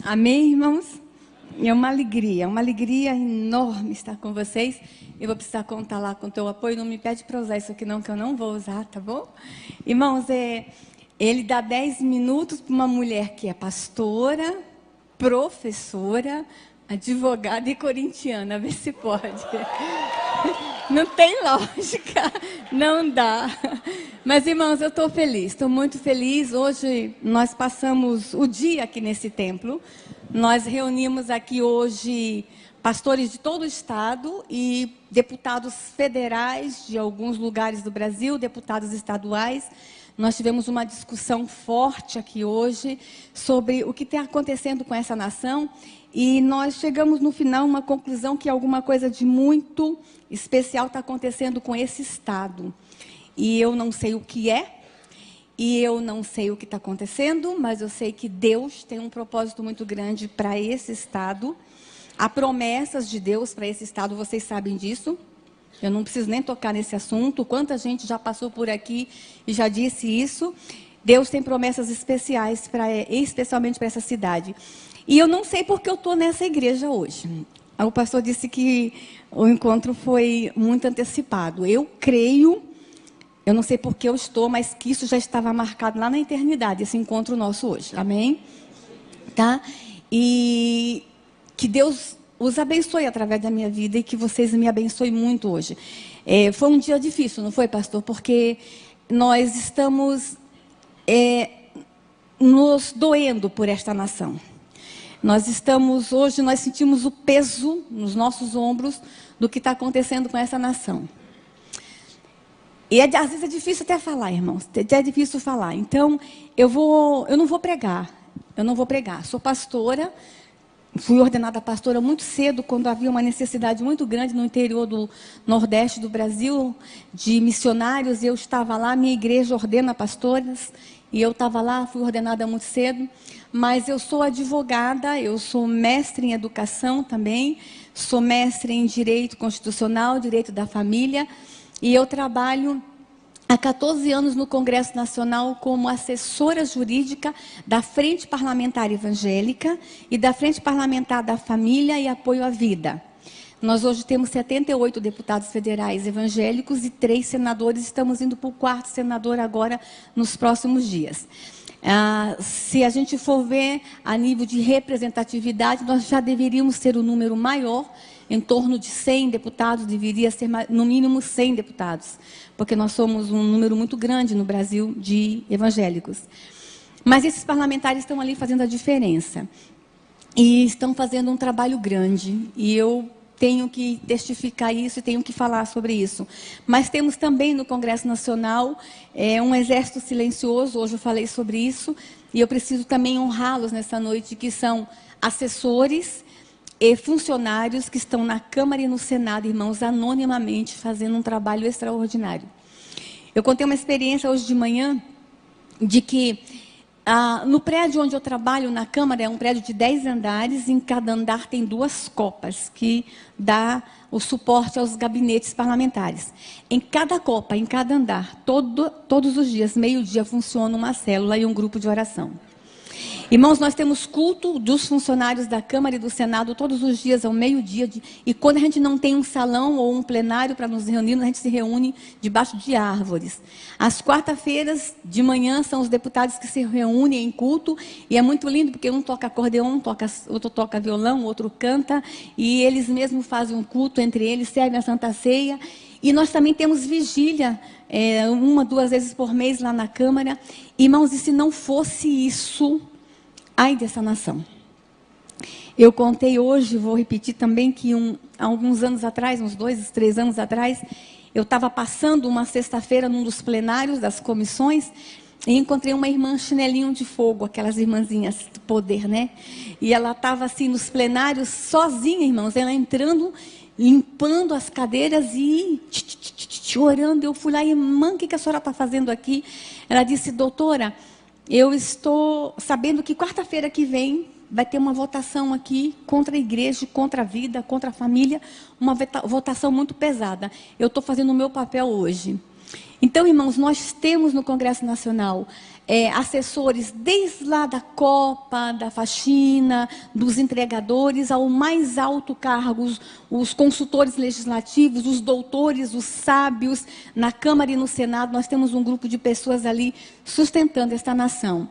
Amém, irmãos? É uma alegria enorme estar com vocês. Eu vou precisar contar lá com o teu apoio. Não me pede para usar isso aqui não, que eu não vou usar, tá bom? Irmãos, ele dá 10 minutos para uma mulher que é pastora, professora, advogada e corintiana. Vê se pode. Não tem lógica, não dá. Mas, irmãos, eu estou feliz, estou muito feliz. Hoje nós passamos o dia aqui nesse templo. Nós reunimos aqui hoje pastores de todo o estado e deputados federais de alguns lugares do Brasil, deputados estaduais. Nós tivemos uma discussão forte aqui hoje sobre o que está acontecendo com essa nação. E nós chegamos no final a uma conclusão que alguma coisa de muito especial está acontecendo com esse estado. E eu não sei o que é, e eu não sei o que está acontecendo, mas eu sei que Deus tem um propósito muito grande para esse estado. Há promessas de Deus para esse estado, vocês sabem disso. Eu não preciso nem tocar nesse assunto. Quanta gente já passou por aqui e já disse isso. Deus tem promessas especiais, especialmente para essa cidade. E eu não sei porque eu estou nessa igreja hoje. O pastor disse que o encontro foi muito antecipado. Eu creio, eu não sei porque eu estou, mas que isso já estava marcado lá na eternidade, esse encontro nosso hoje. Amém? Tá? E que Deus os abençoe através da minha vida e que vocês me abençoem muito hoje. Foi um dia difícil, não foi, pastor? Porque nós estamos nos doendo por esta nação. Hoje nós sentimos o peso nos nossos ombros do que está acontecendo com essa nação. E às vezes é difícil até falar, irmãos. É difícil falar. Então, eu não vou pregar. Sou pastora. Fui ordenada pastora muito cedo, quando havia uma necessidade muito grande no interior do Nordeste do Brasil, de missionários. Eu estava lá, minha igreja ordena pastoras. E eu estava lá, fui ordenada muito cedo. Mas eu sou advogada, eu sou mestre em educação também, sou mestre em direito constitucional, direito da família, e eu trabalho há 14 anos no Congresso Nacional como assessora jurídica da Frente Parlamentar Evangélica e da Frente Parlamentar da Família e Apoio à Vida. Nós hoje temos 78 deputados federais evangélicos e 3 senadores, estamos indo para o 4º senador agora nos próximos dias. Se a gente for ver a nível de representatividade, nós já deveríamos ter um número maior, em torno de 100 deputados, deveria ser no mínimo 100 deputados, porque nós somos um número muito grande no Brasil de evangélicos. Mas esses parlamentares estão ali fazendo a diferença, e estão fazendo um trabalho grande, e eu tenho que testificar isso e tenho que falar sobre isso. Mas temos também no Congresso Nacional um exército silencioso, hoje eu falei sobre isso, e eu preciso também honrá-los nessa noite, que são assessores e funcionários que estão na Câmara e no Senado, irmãos, anonimamente, fazendo um trabalho extraordinário. Eu contei uma experiência hoje de manhã, de que no prédio onde eu trabalho, na Câmara, é um prédio de 10 andares, em cada andar tem 2 copas, que dá o suporte aos gabinetes parlamentares. Em cada copa, em cada andar, todos os dias, meio-dia, funciona uma célula e um grupo de oração. Irmãos, nós temos culto dos funcionários da Câmara e do Senado todos os dias ao meio-dia. E quando a gente não tem um salão ou um plenário para nos reunir, a gente se reúne debaixo de árvores. Às quarta-feiras de manhã são os deputados que se reúnem em culto. E é muito lindo porque um toca acordeon, outro toca violão, outro canta. E eles mesmos fazem um culto entre eles, servem a Santa Ceia. E nós também temos vigília, 1, 2 vezes por mês lá na Câmara. Irmãos, e se não fosse isso, ai dessa nação. Eu contei hoje, vou repetir também, que há alguns anos atrás, uns 2, 3 anos atrás, eu estava passando uma sexta-feira num dos plenários das comissões e encontrei uma irmã chinelinho de fogo, aquelas irmãzinhas do poder, né? E ela estava assim nos plenários, sozinha, irmãos, ela entrando, limpando as cadeiras e orando. Eu fui lá, irmã, o que a senhora está fazendo aqui? Ela disse, doutora, eu estou sabendo que quarta-feira que vem vai ter uma votação aqui contra a igreja, contra a vida, contra a família, uma votação muito pesada. Eu estou fazendo o meu papel hoje. Então, irmãos, nós temos no Congresso Nacional assessores desde lá da Copa, da faxina, dos entregadores, ao mais alto cargos, os consultores legislativos, os doutores, os sábios, na Câmara e no Senado. Nós temos um grupo de pessoas ali sustentando esta nação.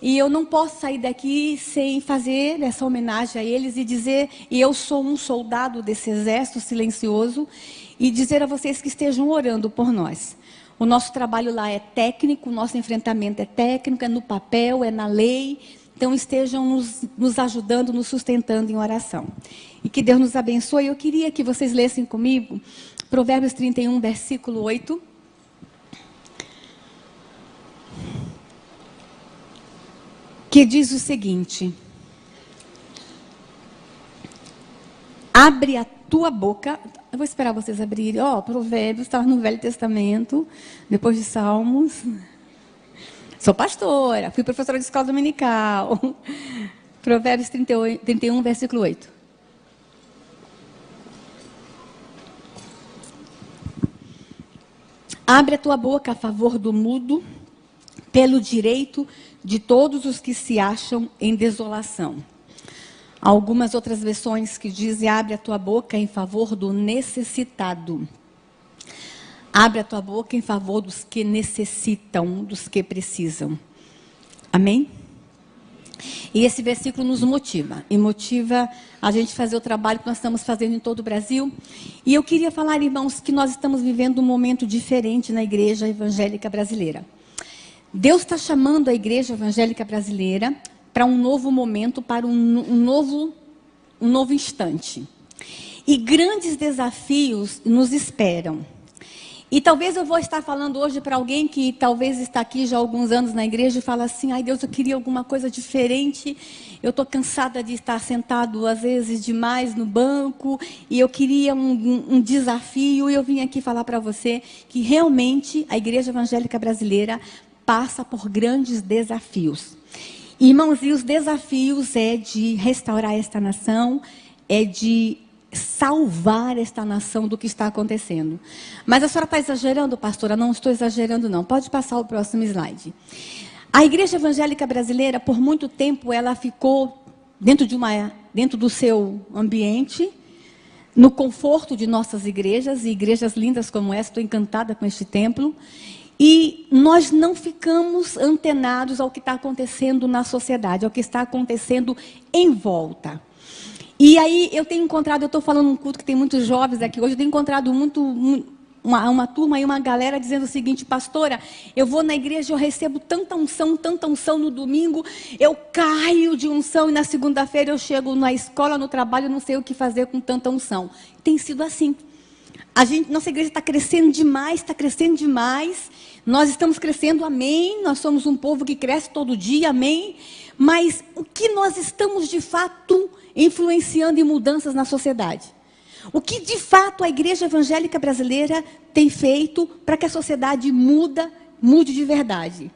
E eu não posso sair daqui sem fazer essa homenagem a eles e dizer, e eu sou um soldado desse exército silencioso, e dizer a vocês que estejam orando por nós. O nosso trabalho lá é técnico, o nosso enfrentamento é técnico, é no papel, é na lei. Então estejam nos ajudando, nos sustentando em oração. E que Deus nos abençoe. Eu queria que vocês lessem comigo Provérbios 31, versículo 8. Que diz o seguinte: abre a tua boca. Eu vou esperar vocês abrirem. Provérbios, estava no Velho Testamento, depois de Salmos. Sou pastora, fui professora de escola dominical. Provérbios 31, versículo 8. Abre a tua boca a favor do mudo, pelo direito de todos os que se acham em desolação. Há algumas outras versões que dizem: abre a tua boca em favor do necessitado. Abre a tua boca em favor dos que necessitam, dos que precisam. Amém? E esse versículo nos motiva. E motiva a gente fazer o trabalho que nós estamos fazendo em todo o Brasil. E eu queria falar, irmãos, que nós estamos vivendo um momento diferente na igreja evangélica brasileira. Deus está chamando a igreja evangélica brasileira para um novo momento, para um novo instante. E grandes desafios nos esperam. E talvez eu vou estar falando hoje para alguém que talvez está aqui já há alguns anos na igreja e fala assim: ai Deus, eu queria alguma coisa diferente, eu estou cansada de estar sentado às vezes demais no banco, e eu queria um desafio, e eu vim aqui falar para você que realmente a igreja evangélica brasileira passa por grandes desafios. Irmãos, e os desafios é de restaurar esta nação, é de salvar esta nação do que está acontecendo. Mas a senhora está exagerando, pastora? Não estou exagerando, não. Pode passar o próximo slide. A igreja evangélica brasileira, por muito tempo, ela ficou dentro do seu ambiente, no conforto de nossas igrejas, e igrejas lindas como essa. Estou encantada com este templo. E nós não ficamos antenados ao que está acontecendo na sociedade, ao que está acontecendo em volta. E aí eu tenho encontrado, eu estou falando num culto que tem muitos jovens aqui hoje, eu tenho encontrado uma turma e uma galera dizendo o seguinte: pastora, eu vou na igreja, eu recebo tanta unção no domingo, eu caio de unção, e na segunda-feira eu chego na escola, no trabalho, eu não sei o que fazer com tanta unção. Tem sido assim. Nossa igreja está crescendo demais, nós estamos crescendo, amém, nós somos um povo que cresce todo dia, amém, mas o que nós estamos de fato influenciando em mudanças na sociedade? O que de fato a igreja evangélica brasileira tem feito para que a sociedade mude de verdade?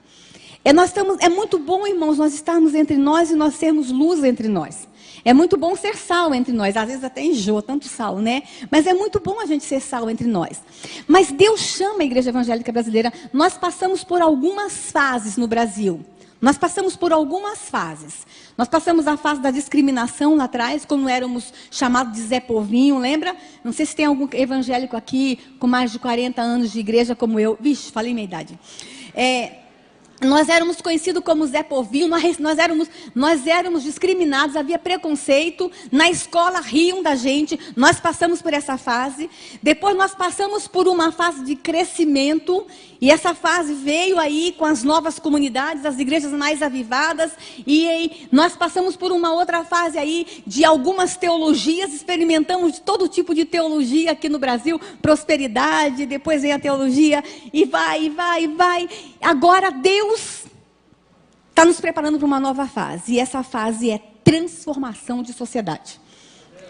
É muito bom, irmãos, nós estarmos entre nós e nós sermos luz entre nós. É muito bom ser sal entre nós. Às vezes até enjoa tanto sal, né? Mas é muito bom a gente ser sal entre nós. Mas Deus chama a igreja evangélica brasileira. Nós passamos por algumas fases no Brasil. Nós passamos por algumas fases. Nós passamos a fase da discriminação lá atrás, quando éramos chamados de Zé Povinho, lembra? Não sei se tem algum evangélico aqui com mais de 40 anos de igreja como eu. Vixe, falei minha idade. Nós éramos conhecidos como Zé Povinho, nós éramos discriminados, havia preconceito, na escola riam da gente, nós passamos por essa fase. Depois nós passamos por uma fase de crescimento, e essa fase veio aí com as novas comunidades, as igrejas mais avivadas, e aí nós passamos por uma outra fase aí de algumas teologias, experimentamos de todo tipo de teologia aqui no Brasil, prosperidade, depois vem a teologia, e vai. Agora Deus está nos preparando para uma nova fase. E essa fase é transformação de sociedade.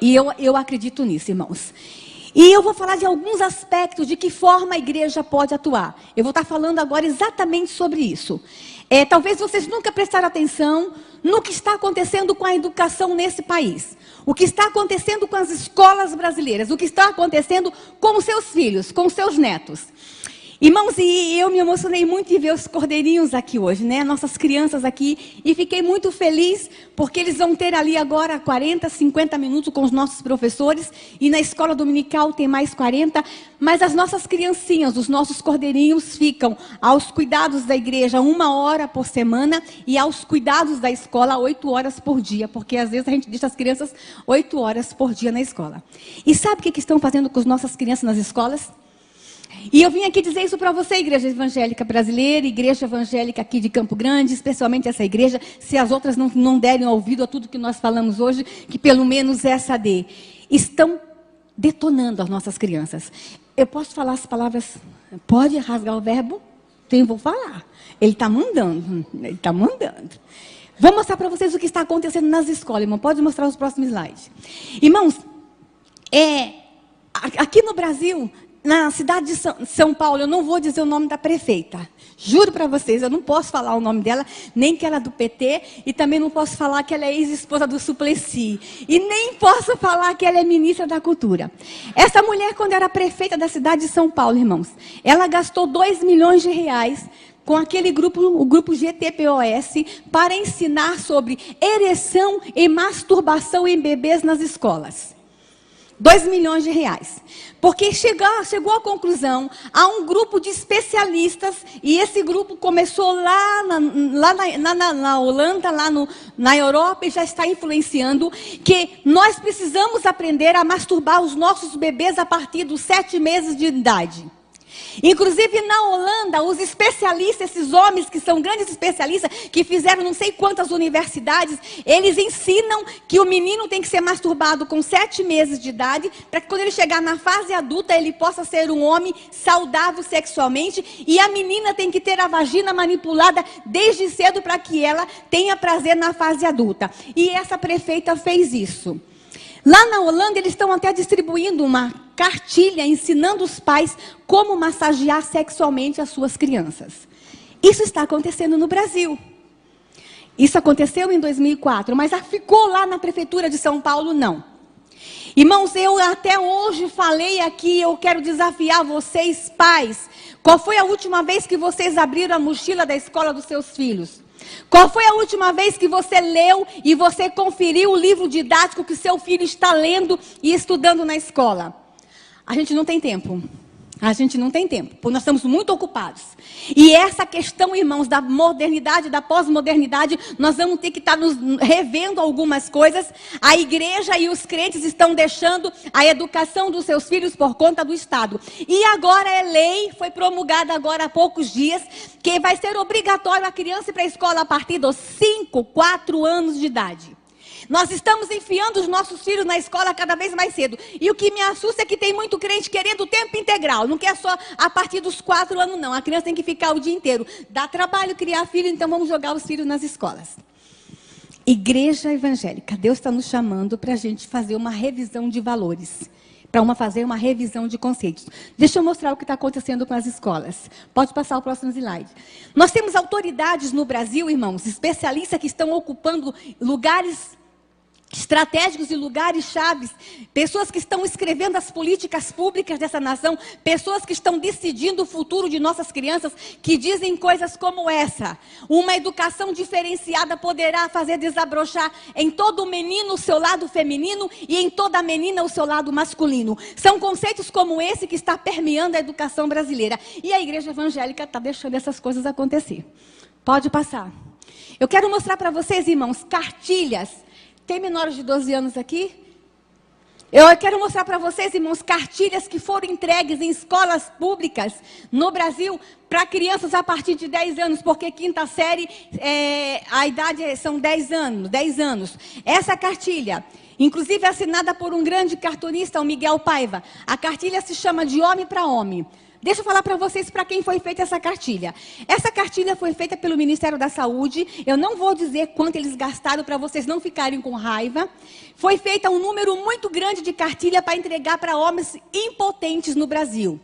E eu acredito nisso, irmãos. E eu vou falar de alguns aspectos de que forma a igreja pode atuar. Eu vou estar falando agora exatamente sobre isso. Talvez vocês nunca prestaram atenção no que está acontecendo com a educação nesse país. O que está acontecendo com as escolas brasileiras. O que está acontecendo com os seus filhos, com os seus netos. Irmãos, e eu me emocionei muito de ver os cordeirinhos aqui hoje, né? Nossas crianças aqui. E fiquei muito feliz, porque eles vão ter ali agora 40, 50 minutos com os nossos professores. E na escola dominical tem mais 40. Mas as nossas criancinhas, os nossos cordeirinhos, ficam aos cuidados da igreja 1 hora por semana. E aos cuidados da escola 8 horas por dia. Porque às vezes a gente deixa as crianças 8 horas por dia na escola. E sabe o que estão fazendo com as nossas crianças nas escolas? E eu vim aqui dizer isso para você, Igreja Evangélica Brasileira, Igreja Evangélica aqui de Campo Grande, especialmente essa igreja, se as outras não derem ouvido a tudo que nós falamos hoje, que pelo menos essa dê. Estão detonando as nossas crianças. Eu posso falar as palavras, pode rasgar o verbo? Então eu vou falar. Ele está mandando, ele está mandando. Vou mostrar para vocês o que está acontecendo nas escolas, irmão. Pode mostrar os próximos slides. Irmãos, aqui no Brasil, na cidade de São Paulo, eu não vou dizer o nome da prefeita. Juro para vocês, eu não posso falar o nome dela, nem que ela é do PT, e também não posso falar que ela é ex-esposa do Suplicy. E nem posso falar que ela é ministra da Cultura. Essa mulher, quando era prefeita da cidade de São Paulo, irmãos, ela gastou 2 milhões de reais com aquele grupo, o grupo GTPOS, para ensinar sobre ereção e masturbação em bebês nas escolas. 2 milhões de reais. Porque chegou à conclusão, há um grupo de especialistas, e esse grupo começou lá na Holanda, na Europa, e já está influenciando, que nós precisamos aprender a masturbar os nossos bebês a partir dos 7 meses de idade. Inclusive na Holanda, os especialistas, esses homens que são grandes especialistas, que fizeram não sei quantas universidades, eles ensinam que o menino tem que ser masturbado com 7 meses de idade, para que quando ele chegar na fase adulta, ele possa ser um homem saudável sexualmente, e a menina tem que ter a vagina manipulada desde cedo para que ela tenha prazer na fase adulta. E essa prefeita fez isso. Lá na Holanda, eles estão até distribuindo uma cartilha ensinando os pais como massagear sexualmente as suas crianças. Isso está acontecendo no Brasil. Isso aconteceu em 2004, mas ficou lá na prefeitura de São Paulo, não. Irmãos, eu até hoje falei aqui, eu quero desafiar vocês, pais. Qual foi a última vez que vocês abriram a mochila da escola dos seus filhos? Qual foi a última vez que você leu e você conferiu o livro didático que seu filho está lendo e estudando na escola? A gente não tem tempo. A gente não tem tempo, porque nós estamos muito ocupados. E essa questão, irmãos, da modernidade, da pós-modernidade, nós vamos ter que estar nos revendo algumas coisas. A igreja e os crentes estão deixando a educação dos seus filhos por conta do Estado. E agora é lei, foi promulgada agora há poucos dias, que vai ser obrigatório a criança ir para a escola a partir dos 5, 4 anos de idade. Nós estamos enfiando os nossos filhos na escola cada vez mais cedo. E o que me assusta é que tem muito crente querendo o tempo integral. Não quer só a partir dos 4 anos, não. A criança tem que ficar o dia inteiro. Dá trabalho criar filho, então vamos jogar os filhos nas escolas. Igreja evangélica, Deus está nos chamando para a gente fazer uma revisão de valores. Para fazer uma revisão de conceitos. Deixa eu mostrar o que está acontecendo com as escolas. Pode passar o próximo slide. Nós temos autoridades no Brasil, irmãos, especialistas que estão ocupando lugares estratégicos e lugares chaves, pessoas que estão escrevendo as políticas públicas dessa nação, pessoas que estão decidindo o futuro de nossas crianças, que dizem coisas como essa: uma educação diferenciada poderá fazer desabrochar em todo menino o seu lado feminino e em toda menina o seu lado masculino. São conceitos como esse que está permeando a educação brasileira. E a igreja evangélica está deixando essas coisas acontecer. Pode passar. Eu quero mostrar para vocês, irmãos, cartilhas. Tem menores de 12 anos aqui? Eu quero mostrar para vocês, irmãos, cartilhas que foram entregues em escolas públicas no Brasil para crianças a partir de 10 anos, porque quinta série, a idade são 10 anos. Essa cartilha, inclusive assinada por um grande cartunista, o Miguel Paiva, a cartilha se chama De Homem para Homem. Deixa eu falar para vocês para quem foi feita essa cartilha. Essa cartilha foi feita pelo Ministério da Saúde. Eu não vou dizer quanto eles gastaram para vocês não ficarem com raiva. Foi feita um número muito grande de cartilha para entregar para homens impotentes no Brasil.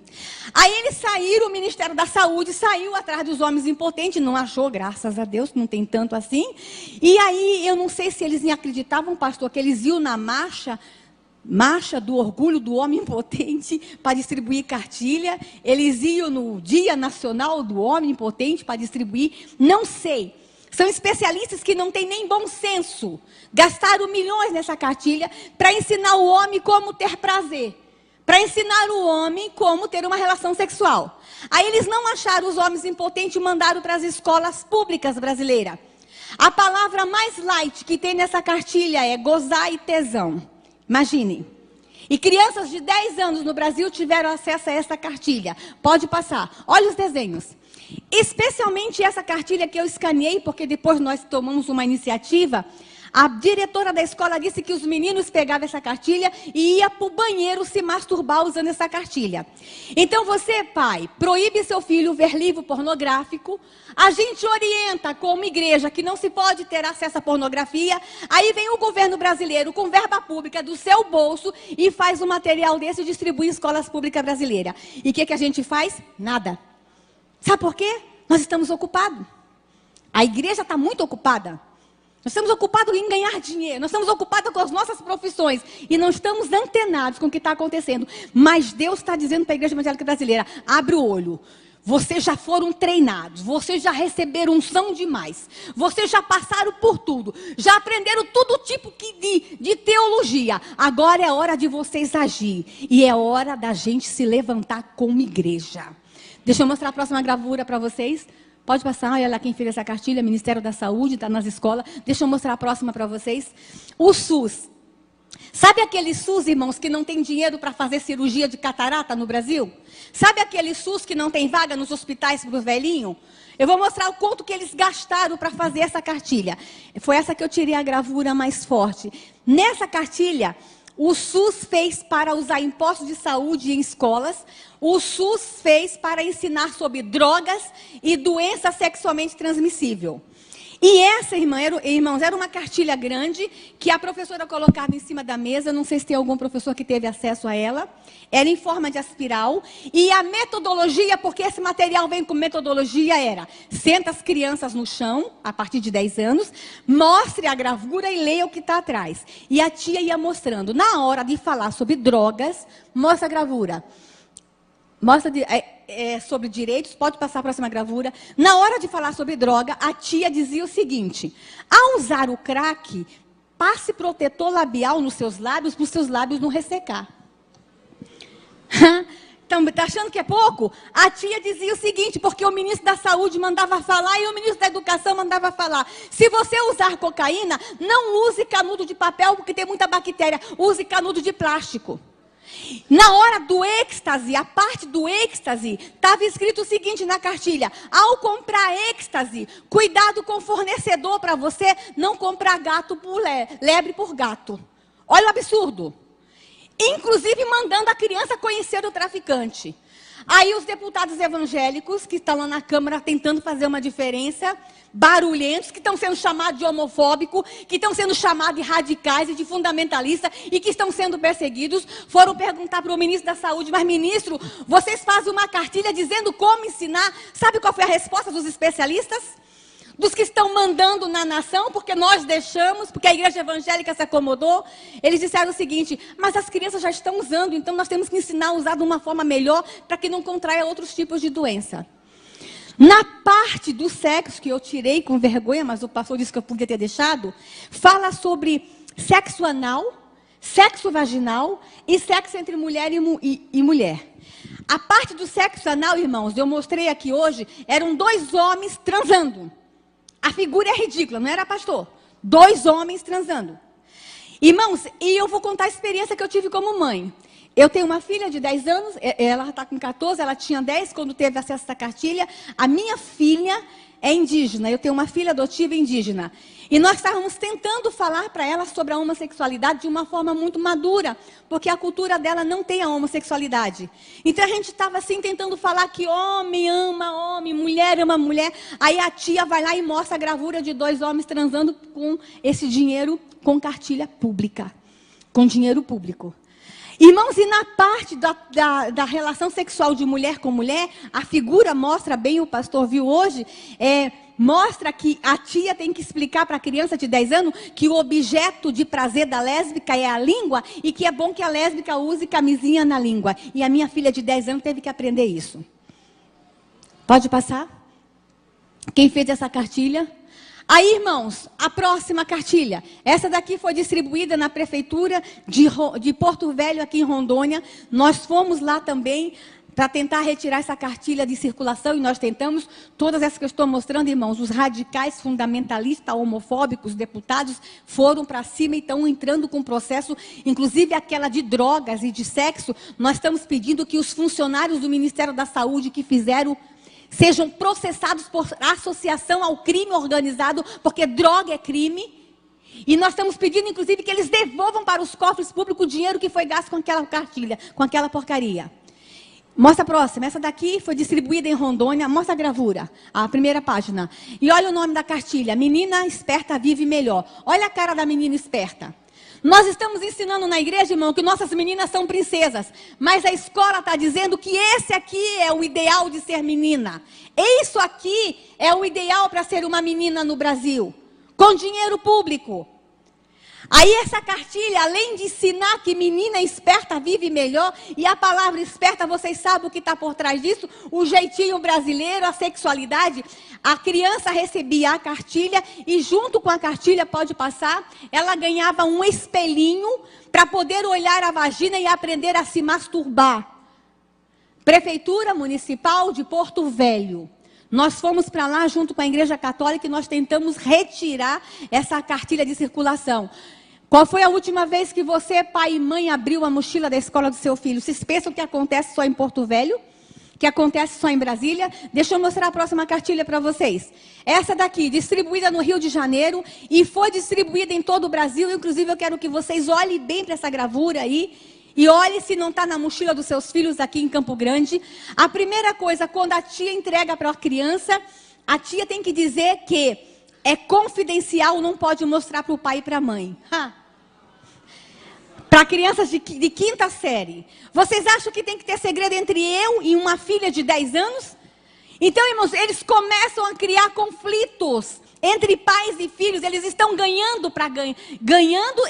Aí eles saíram, o Ministério da Saúde saiu atrás dos homens impotentes, não achou, graças a Deus, não tem tanto assim. E aí, eu não sei se eles acreditavam, pastor, que eles iam na marcha marcha do orgulho do homem impotente para distribuir cartilha. Eles iam no Dia Nacional do Homem Impotente para distribuir. Não sei. São especialistas que não têm nem bom senso. Gastaram milhões nessa cartilha para ensinar o homem como ter prazer. Para ensinar o homem como ter uma relação sexual. Aí eles não acharam os homens impotentes e mandaram para as escolas públicas brasileiras. A palavra mais light que tem nessa cartilha é gozar e tesão. Imagine. E crianças de 10 anos no Brasil tiveram acesso a essa cartilha. Pode passar. Olha os desenhos. Especialmente essa cartilha que eu escaneei, porque depois nós tomamos uma iniciativa. A diretora da escola disse que os meninos pegavam essa cartilha e iam para o banheiro se masturbar usando essa cartilha. Então você, pai, proíbe seu filho ver livro pornográfico. A gente orienta como igreja que não se pode ter acesso à pornografia. Aí vem o governo brasileiro com verba pública do seu bolso e faz um material desse e distribui em escolas públicas brasileiras. E o que a gente faz? Nada. Sabe por quê? Nós estamos ocupados. A igreja está muito ocupada. Nós estamos ocupados em ganhar dinheiro, nós estamos ocupados com as nossas profissões e não estamos antenados com o que está acontecendo. Mas Deus está dizendo para a Igreja Evangélica Brasileira, abre o olho. Vocês já foram treinados, vocês já receberam unção demais, vocês já passaram por tudo, já aprenderam todo tipo de teologia. Agora é hora de vocês agir e é hora da gente se levantar como igreja. Deixa eu mostrar a próxima gravura para vocês. Pode passar, olha lá quem fez essa cartilha, Ministério da Saúde, está nas escolas. Deixa eu mostrar a próxima para vocês. O SUS. Sabe aquele SUS, irmãos, que não tem dinheiro para fazer cirurgia de catarata no Brasil? Sabe aquele SUS que não tem vaga nos hospitais para os velhinhos? Eu vou mostrar o quanto que eles gastaram para fazer essa cartilha. Foi essa que eu tirei a gravura mais forte. Nessa cartilha, o SUS fez para usar impostos de saúde em escolas. O SUS fez para ensinar sobre drogas e doença sexualmente transmissível. E essa, irmãos, era uma cartilha grande que a professora colocava em cima da mesa. Não sei se tem algum professor que teve acesso a ela. Era em forma de espiral. E a metodologia, porque esse material vem com metodologia, era: senta as crianças no chão, a partir de 10 anos, mostre a gravura e leia o que está atrás. E a tia ia mostrando. Na hora de falar sobre drogas, mostra a gravura. Mostra sobre direitos, pode passar a próxima gravura. Na hora de falar sobre droga, a tia dizia o seguinte: ao usar o crack, passe protetor labial nos seus lábios, para os seus lábios não ressecar. Então, está achando que é pouco? A tia dizia o seguinte, porque o ministro da Saúde mandava falar e o ministro da Educação mandava falar: se você usar cocaína, não use canudo de papel, porque tem muita bactéria, use canudo de plástico. Na hora do êxtase, a parte do êxtase, estava escrito o seguinte na cartilha: ao comprar êxtase, cuidado com o fornecedor para você não comprar gato por lebre por gato. Olha o absurdo. Inclusive mandando a criança conhecer o traficante. Aí os deputados evangélicos, que estão lá na Câmara tentando fazer uma diferença, barulhentos, que estão sendo chamados de homofóbicos, que estão sendo chamados de radicais e de fundamentalistas, e que estão sendo perseguidos, foram perguntar para o ministro da Saúde: mas ministro, vocês fazem uma cartilha dizendo como ensinar? Sabe qual foi a resposta dos especialistas? Dos que estão mandando na nação, porque nós deixamos, porque a igreja evangélica se acomodou. Eles disseram o seguinte: mas as crianças já estão usando, então nós temos que ensinar a usar de uma forma melhor, para que não contraia outros tipos de doença. Na parte do sexo, que eu tirei com vergonha, mas o pastor disse que eu podia ter deixado, fala sobre sexo anal, sexo vaginal e sexo entre mulher e mulher. A parte do sexo anal, irmãos, eu mostrei aqui hoje, eram 2 homens transando. A figura é ridícula, não era, pastor? 2 homens transando. Irmãos, e eu vou contar a experiência que eu tive como mãe. Eu tenho uma filha de 10 anos, ela está com 14, ela tinha 10 quando teve acesso a essa cartilha. A minha filha é indígena, eu tenho uma filha adotiva indígena. E nós estávamos tentando falar para ela sobre a homossexualidade de uma forma muito madura, porque a cultura dela não tem a homossexualidade. Então a gente estava assim tentando falar que homem ama homem, mulher ama mulher. Aí a tia vai lá e mostra a gravura de 2 homens transando com esse dinheiro, com cartilha pública, com dinheiro público. Irmãos, e na parte da relação sexual de mulher com mulher, a figura mostra bem, o pastor viu hoje, mostra que a tia tem que explicar para a criança de 10 anos que o objeto de prazer da lésbica é a língua e que é bom que a lésbica use camisinha na língua. E a minha filha de 10 anos teve que aprender isso. Pode passar? Quem fez essa cartilha? Aí, irmãos, a próxima cartilha. Essa daqui foi distribuída na prefeitura de Porto Velho, aqui em Rondônia. Nós fomos lá também para tentar retirar essa cartilha de circulação, e nós tentamos. Todas essas que eu estou mostrando, irmãos, os radicais, fundamentalistas, homofóbicos, deputados, foram para cima e estão entrando com processo, inclusive aquela de drogas e de sexo. Nós estamos pedindo que os funcionários do Ministério da Saúde que fizeram sejam processados por associação ao crime organizado, porque droga é crime. E nós estamos pedindo, inclusive, que eles devolvam para os cofres públicos o dinheiro que foi gasto com aquela cartilha, com aquela porcaria. Mostra a próxima. Essa daqui foi distribuída em Rondônia. Mostra a gravura, a primeira página. E olha o nome da cartilha. Menina esperta vive melhor. Olha a cara da menina esperta. Nós estamos ensinando na igreja, irmão, que nossas meninas são princesas. Mas a escola está dizendo que esse aqui é o ideal de ser menina. Isso aqui é o ideal para ser uma menina no Brasil. Com dinheiro público. Aí essa cartilha, além de ensinar que menina esperta vive melhor, e a palavra esperta, vocês sabem o que está por trás disso? O jeitinho brasileiro, a sexualidade. A criança recebia a cartilha e junto com a cartilha, pode passar, ela ganhava um espelhinho para poder olhar a vagina e aprender a se masturbar. Prefeitura Municipal de Porto Velho. Nós fomos para lá junto com a Igreja Católica e nós tentamos retirar essa cartilha de circulação. Qual foi a última vez que você, pai e mãe, abriu a mochila da escola do seu filho? Vocês pensam que acontece só em Porto Velho? Que acontece só em Brasília? Deixa eu mostrar a próxima cartilha para vocês. Essa daqui, distribuída no Rio de Janeiro e foi distribuída em todo o Brasil. Inclusive, eu quero que vocês olhem bem para essa gravura aí. E olhe se não está na mochila dos seus filhos aqui em Campo Grande. A primeira coisa, quando a tia entrega para a criança, a tia tem que dizer que é confidencial, não pode mostrar para o pai e para a mãe. Para crianças de quinta série. Vocês acham que tem que ter segredo entre eu e uma filha de 10 anos? Então, irmãos, eles começam a criar conflitos entre pais e filhos. Eles estão ganhando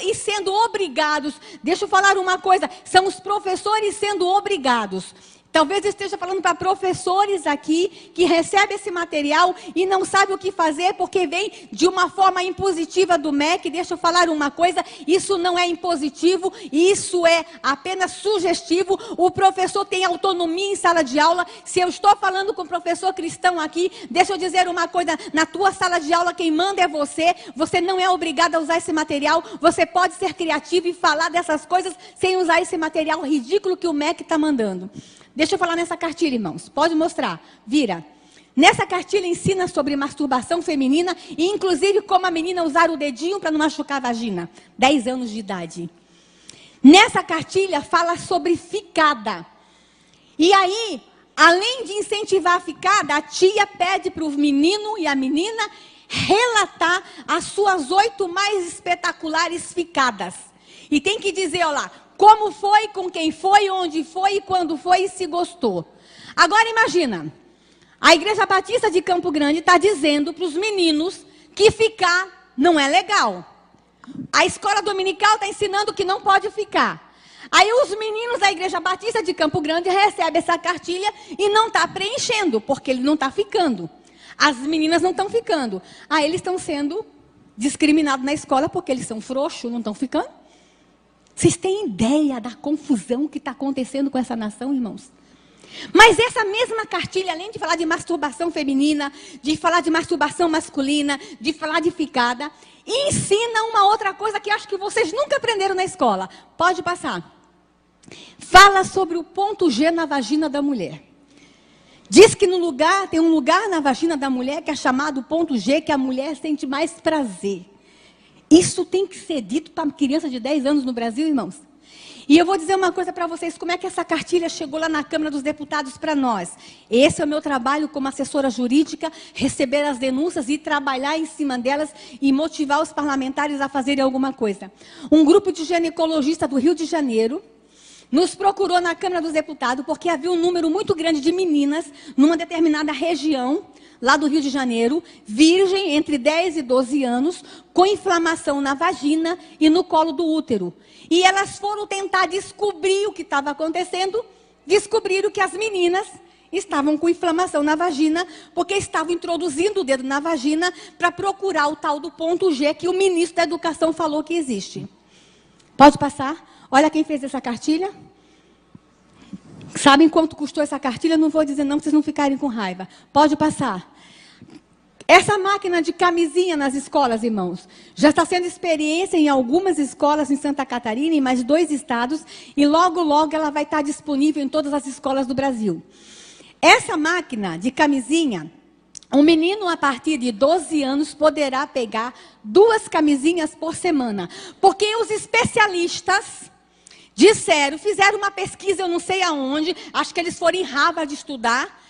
e sendo obrigados. Deixa eu falar uma coisa, são os professores sendo obrigados. Talvez eu esteja falando para professores aqui que recebem esse material e não sabem o que fazer porque vem de uma forma impositiva do MEC. Deixa eu falar uma coisa, isso não é impositivo, isso é apenas sugestivo. O professor tem autonomia em sala de aula. Se eu estou falando com o professor cristão aqui, deixa eu dizer uma coisa, na tua sala de aula quem manda é você. Você não é obrigado a usar esse material. Você pode ser criativo e falar dessas coisas sem usar esse material ridículo que o MEC está mandando. Deixa eu falar nessa cartilha, irmãos. Pode mostrar. Vira. Nessa cartilha ensina sobre masturbação feminina e inclusive como a menina usar o dedinho para não machucar a vagina. 10 anos de idade. Nessa cartilha fala sobre ficada. E aí, além de incentivar a ficada, a tia pede para o menino e a menina relatar as suas 8 mais espetaculares ficadas. E tem que dizer, olha lá, como foi, com quem foi, onde foi, quando foi e se gostou. Agora imagina, a Igreja Batista de Campo Grande está dizendo para os meninos que ficar não é legal. A escola dominical está ensinando que não pode ficar. Aí os meninos da Igreja Batista de Campo Grande recebem essa cartilha e não está preenchendo, porque ele não está ficando. As meninas não estão ficando. Aí eles estão sendo discriminados na escola porque eles são frouxos, não estão ficando. Vocês têm ideia da confusão que está acontecendo com essa nação, irmãos? Mas essa mesma cartilha, além de falar de masturbação feminina, de falar de masturbação masculina, de falar de ficada, ensina uma outra coisa que acho que vocês nunca aprenderam na escola. Pode passar. Fala sobre o ponto G na vagina da mulher. Diz que tem um lugar na vagina da mulher que é chamado ponto G, que a mulher sente mais prazer. Isso tem que ser dito para criança de 10 anos no Brasil, irmãos. E eu vou dizer uma coisa para vocês, como é que essa cartilha chegou lá na Câmara dos Deputados para nós. Esse é o meu trabalho como assessora jurídica, receber as denúncias e trabalhar em cima delas e motivar os parlamentares a fazerem alguma coisa. Um grupo de ginecologistas do Rio de Janeiro nos procurou na Câmara dos Deputados porque havia um número muito grande de meninas numa determinada região, lá do Rio de Janeiro, virgem entre 10 e 12 anos, com inflamação na vagina e no colo do útero. E elas foram tentar descobrir o que estava acontecendo, descobriram que as meninas estavam com inflamação na vagina, porque estavam introduzindo o dedo na vagina para procurar o tal do ponto G que o ministro da Educação falou que existe. Pode passar? Olha quem fez essa cartilha. Sabem quanto custou essa cartilha? Não vou dizer não, para vocês não ficarem com raiva. Pode passar. Essa máquina de camisinha nas escolas, irmãos, já está sendo experiência em algumas escolas em Santa Catarina, em mais 2 estados, e logo, logo ela vai estar disponível em todas as escolas do Brasil. Essa máquina de camisinha, um menino a partir de 12 anos poderá pegar 2 camisinhas por semana, porque os especialistas disseram, fizeram uma pesquisa, eu não sei aonde, acho que eles foram em Harvard estudar,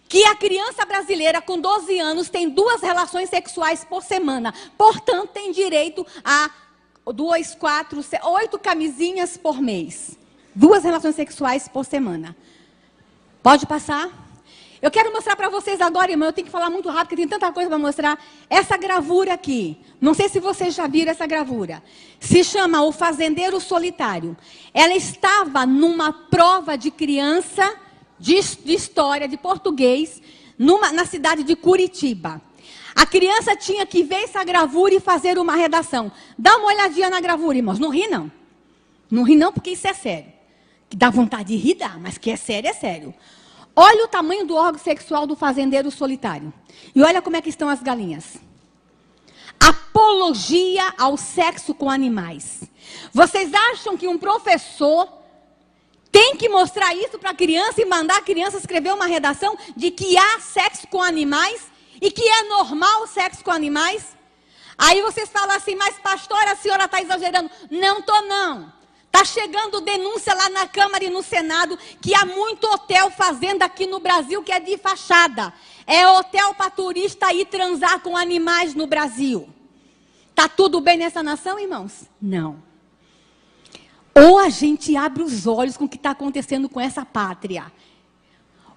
que a criança brasileira com 12 anos tem 2 relações sexuais por semana. Portanto, tem direito a 2, 4, 8 camisinhas por mês. 2 relações sexuais por semana. Pode passar? Eu quero mostrar para vocês agora, irmão, eu tenho que falar muito rápido, porque tem tanta coisa para mostrar. Essa gravura aqui, não sei se vocês já viram essa gravura. Se chama O Fazendeiro Solitário. Ela estava numa prova de criança de história, de português, na cidade de Curitiba. A criança tinha que ver essa gravura e fazer uma redação. Dá uma olhadinha na gravura, irmãos. Não ri, não. Não ri, não, porque isso é sério. Que dá vontade de rir, dá, mas que é sério, é sério. Olha o tamanho do órgão sexual do fazendeiro solitário. E olha como é que estão as galinhas. Apologia ao sexo com animais. Vocês acham que um professor tem que mostrar isso para a criança e mandar a criança escrever uma redação de que há sexo com animais e que é normal o sexo com animais? Aí vocês falam assim, mas pastora, a senhora está exagerando. Não estou, não. Está chegando denúncia lá na Câmara e no Senado que há muito hotel fazenda aqui no Brasil que é de fachada. É hotel para turista ir transar com animais no Brasil. Está tudo bem nessa nação, irmãos? Não. Ou a gente abre os olhos com o que está acontecendo com essa pátria,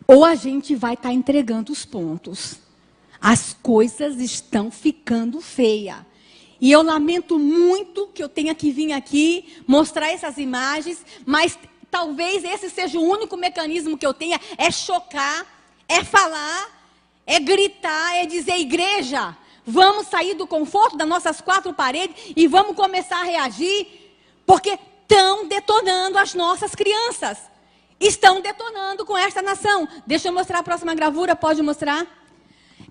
ou a gente vai estar entregando os pontos. As coisas estão ficando feias. E eu lamento muito que eu tenha que vir aqui mostrar essas imagens, mas talvez esse seja o único mecanismo que eu tenha, é chocar, é falar, é gritar, é dizer, igreja, vamos sair do conforto das nossas 4 paredes e vamos começar a reagir, porque estão detonando as nossas crianças. Estão detonando com esta nação. Deixa eu mostrar a próxima gravura, pode mostrar?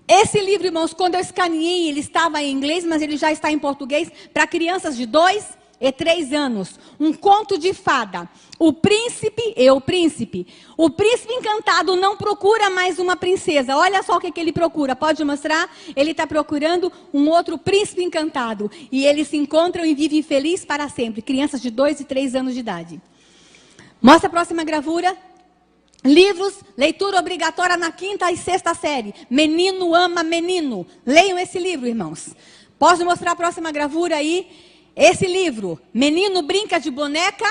Esse livro, irmãos, quando eu escaneei, ele estava em inglês, mas ele já está em português, para crianças de 2 e 3 anos. Um conto de fada. O príncipe e o príncipe. O príncipe encantado não procura mais uma princesa. Olha só o que ele procura. Pode mostrar? Ele está procurando um outro príncipe encantado. E eles se encontram e vivem felizes para sempre. Crianças de 2 e 3 anos de idade. Mostra a próxima gravura. Livros, leitura obrigatória na 5ª e 6ª série. Menino ama menino. Leiam esse livro, irmãos. Pode mostrar a próxima gravura aí? Esse livro, Menino Brinca de Boneca.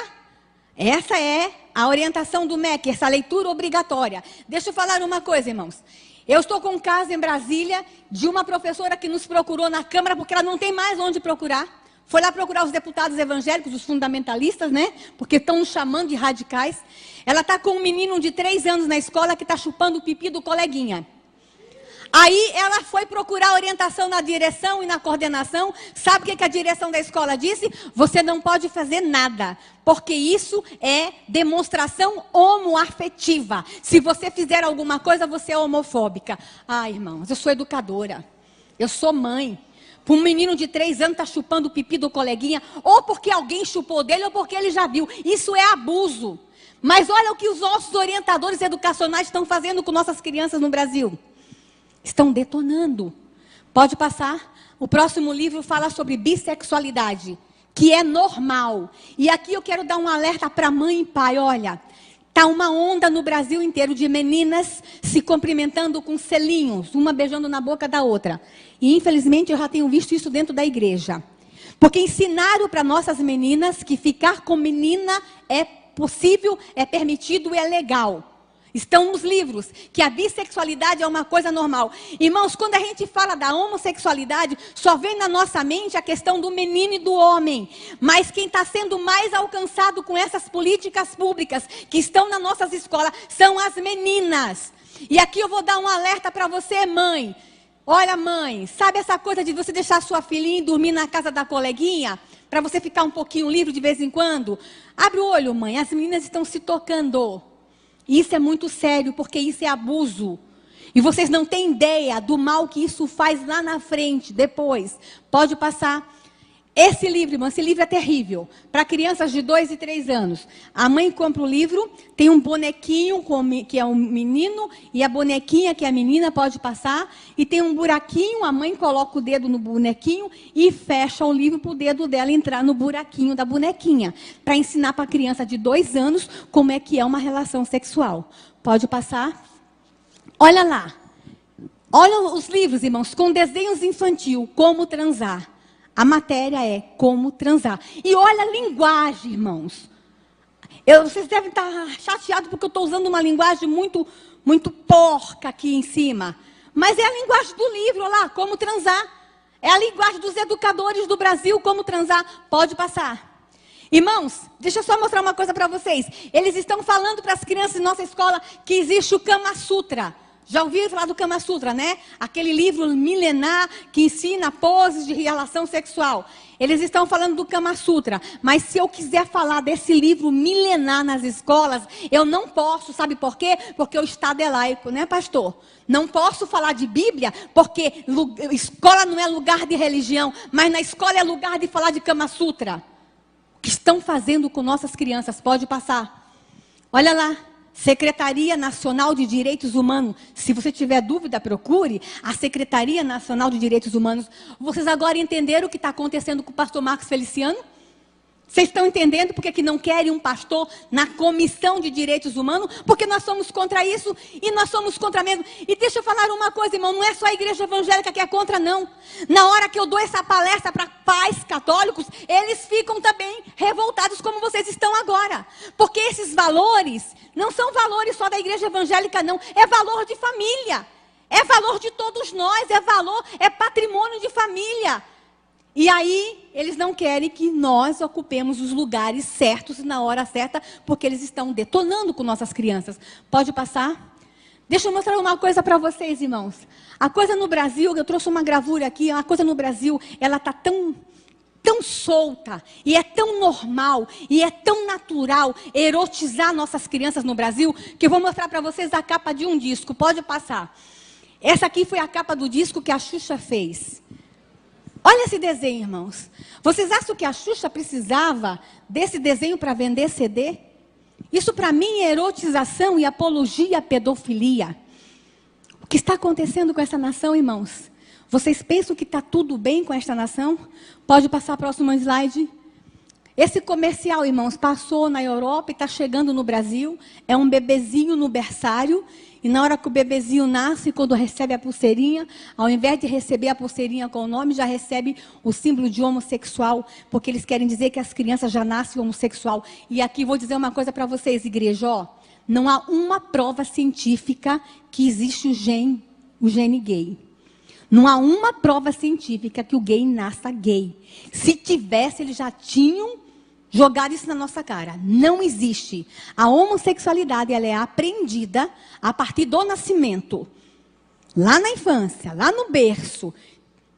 Essa é a orientação do MEC, essa leitura obrigatória. Deixa eu falar uma coisa, irmãos. Eu estou com um caso em Brasília de uma professora que nos procurou na Câmara porque ela não tem mais onde procurar. Foi lá procurar os deputados evangélicos, os fundamentalistas, né? Porque estão nos chamando de radicais. Ela está com um menino de 3 anos na escola que está chupando o pipi do coleguinha. Aí ela foi procurar orientação na direção e na coordenação. Sabe o que a direção da escola disse? Você não pode fazer nada, porque isso é demonstração homoafetiva. Se você fizer alguma coisa, você é homofóbica. Ah, irmãos, eu sou educadora, eu sou mãe. Para um menino de 3 anos está chupando o pipi do coleguinha, ou porque alguém chupou dele, ou porque ele já viu. Isso é abuso. Mas olha o que os nossos orientadores educacionais estão fazendo com nossas crianças no Brasil. Estão detonando. Pode passar. O próximo livro fala sobre bissexualidade, que é normal. E aqui eu quero dar um alerta para mãe e pai. Olha, está uma onda no Brasil inteiro de meninas se cumprimentando com selinhos, uma beijando na boca da outra. E infelizmente eu já tenho visto isso dentro da igreja. Porque ensinaram para nossas meninas que ficar com menina é possível, é permitido e é legal. Estão nos livros, que a bissexualidade é uma coisa normal. Irmãos, quando a gente fala da homossexualidade, só vem na nossa mente a questão do menino e do homem. Mas quem está sendo mais alcançado com essas políticas públicas que estão nas nossas escolas são as meninas. E aqui eu vou dar um alerta para você, mãe. Olha, mãe, sabe essa coisa de você deixar sua filhinha dormir na casa da coleguinha? Para você ficar um pouquinho livre de vez em quando? Abre o olho, mãe, as meninas estão se tocando. Isso é muito sério, porque isso é abuso. E vocês não têm ideia do mal que isso faz lá na frente, depois. Pode passar. Esse livro é terrível. Para crianças de 2 e 3 anos. A mãe compra o livro, tem um bonequinho, que é um menino, e a bonequinha, que é a menina, pode passar. E tem um buraquinho, a mãe coloca o dedo no bonequinho e fecha o livro para o dedo dela entrar no buraquinho da bonequinha. Para ensinar para a criança de 2 anos como é que é uma relação sexual. Pode passar. Olha lá. Olha os livros, irmãos, com desenhos infantil, como transar. A matéria é como transar. E olha a linguagem, irmãos. Vocês devem estar chateados porque eu estou usando uma linguagem muito, muito porca aqui em cima. Mas é a linguagem do livro lá, como transar. É a linguagem dos educadores do Brasil, como transar. Pode passar. Irmãos, deixa eu só mostrar uma coisa para vocês. Eles estão falando para as crianças em nossa escola que existe o Kama Sutra. Já ouviram falar do Kama Sutra, né? Aquele livro milenar que ensina poses de relação sexual. Eles estão falando do Kama Sutra. Mas se eu quiser falar desse livro milenar nas escolas, eu não posso, sabe por quê? Porque o Estado é laico, né, pastor? Não posso falar de Bíblia, porque escola não é lugar de religião, mas na escola é lugar de falar de Kama Sutra. O que estão fazendo com nossas crianças? Pode passar. Olha lá. Secretaria Nacional de Direitos Humanos. Se você tiver dúvida, procure a Secretaria Nacional de Direitos Humanos. Vocês agora entenderam o que está acontecendo com o pastor Marcos Feliciano? Vocês estão entendendo porque que não querem um pastor na Comissão de Direitos Humanos? Porque nós somos contra isso e nós somos contra mesmo. E deixa eu falar uma coisa, irmão, não é só a igreja evangélica que é contra, não. Na hora que eu dou essa palestra para pais católicos, eles ficam também revoltados como vocês estão agora. Porque esses valores não são valores só da igreja evangélica, não. É valor de família. É valor de todos nós, é patrimônio de família. E aí, eles não querem que nós ocupemos os lugares certos na hora certa, porque eles estão detonando com nossas crianças. Pode passar? Deixa eu mostrar uma coisa para vocês, irmãos. A coisa no Brasil, eu trouxe uma gravura aqui, a coisa no Brasil, ela está tão solta, e é tão normal, e é tão natural erotizar nossas crianças no Brasil, que eu vou mostrar para vocês a capa de um disco. Pode passar. Essa aqui foi a capa do disco que a Xuxa fez. Olha esse desenho, irmãos. Vocês acham que a Xuxa precisava desse desenho para vender CD? Isso para mim é erotização e apologia à pedofilia. O que está acontecendo com essa nação, irmãos? Vocês pensam que está tudo bem com esta nação? Pode passar o próximo slide. Esse comercial, irmãos, passou na Europa e está chegando no Brasil. É um bebezinho no berçário. E na hora que o bebezinho nasce, quando recebe a pulseirinha, ao invés de receber a pulseirinha com o nome, já recebe o símbolo de homossexual, porque eles querem dizer que as crianças já nascem homossexual. E aqui vou dizer uma coisa para vocês, igreja, ó, não há uma prova científica que existe o gene gay. Não há uma prova científica que o gay nasça gay. Se tivesse, eles já tinham jogar isso na nossa cara. Não existe. A homossexualidade, ela é aprendida a partir do nascimento. Lá na infância, lá no berço.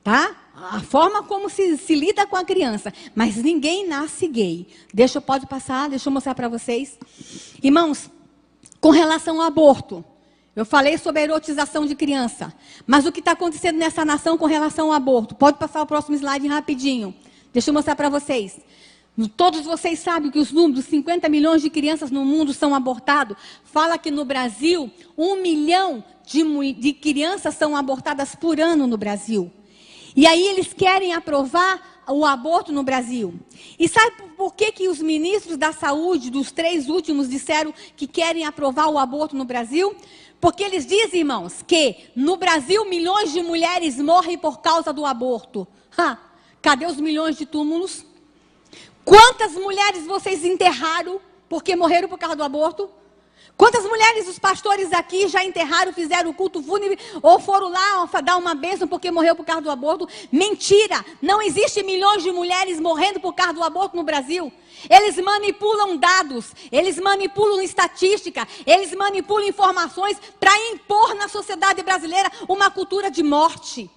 Tá? A forma como se lida com a criança. Mas ninguém nasce gay. Pode passar, deixa eu mostrar para vocês. Irmãos, com relação ao aborto. Eu falei sobre a erotização de criança. Mas o que está acontecendo nessa nação com relação ao aborto? Pode passar o próximo slide rapidinho. Deixa eu mostrar para vocês. Todos vocês sabem que os números, 50 milhões de crianças no mundo são abortados. Fala que no Brasil, 1 milhão de crianças são abortadas por ano no Brasil. E aí eles querem aprovar o aborto no Brasil. E sabe por que os ministros da saúde, dos 3 últimos, disseram que querem aprovar o aborto no Brasil? Porque eles dizem, irmãos, que no Brasil milhões de mulheres morrem por causa do aborto. Cadê os milhões de túmulos? Quantas mulheres vocês enterraram porque morreram por causa do aborto? Quantas mulheres os pastores aqui já enterraram, fizeram o culto fúnebre, ou foram lá dar uma bênção porque morreu por causa do aborto? Mentira! Não existe milhões de mulheres morrendo por causa do aborto no Brasil. Eles manipulam dados, eles manipulam estatística, eles manipulam informações para impor na sociedade brasileira uma cultura de morte.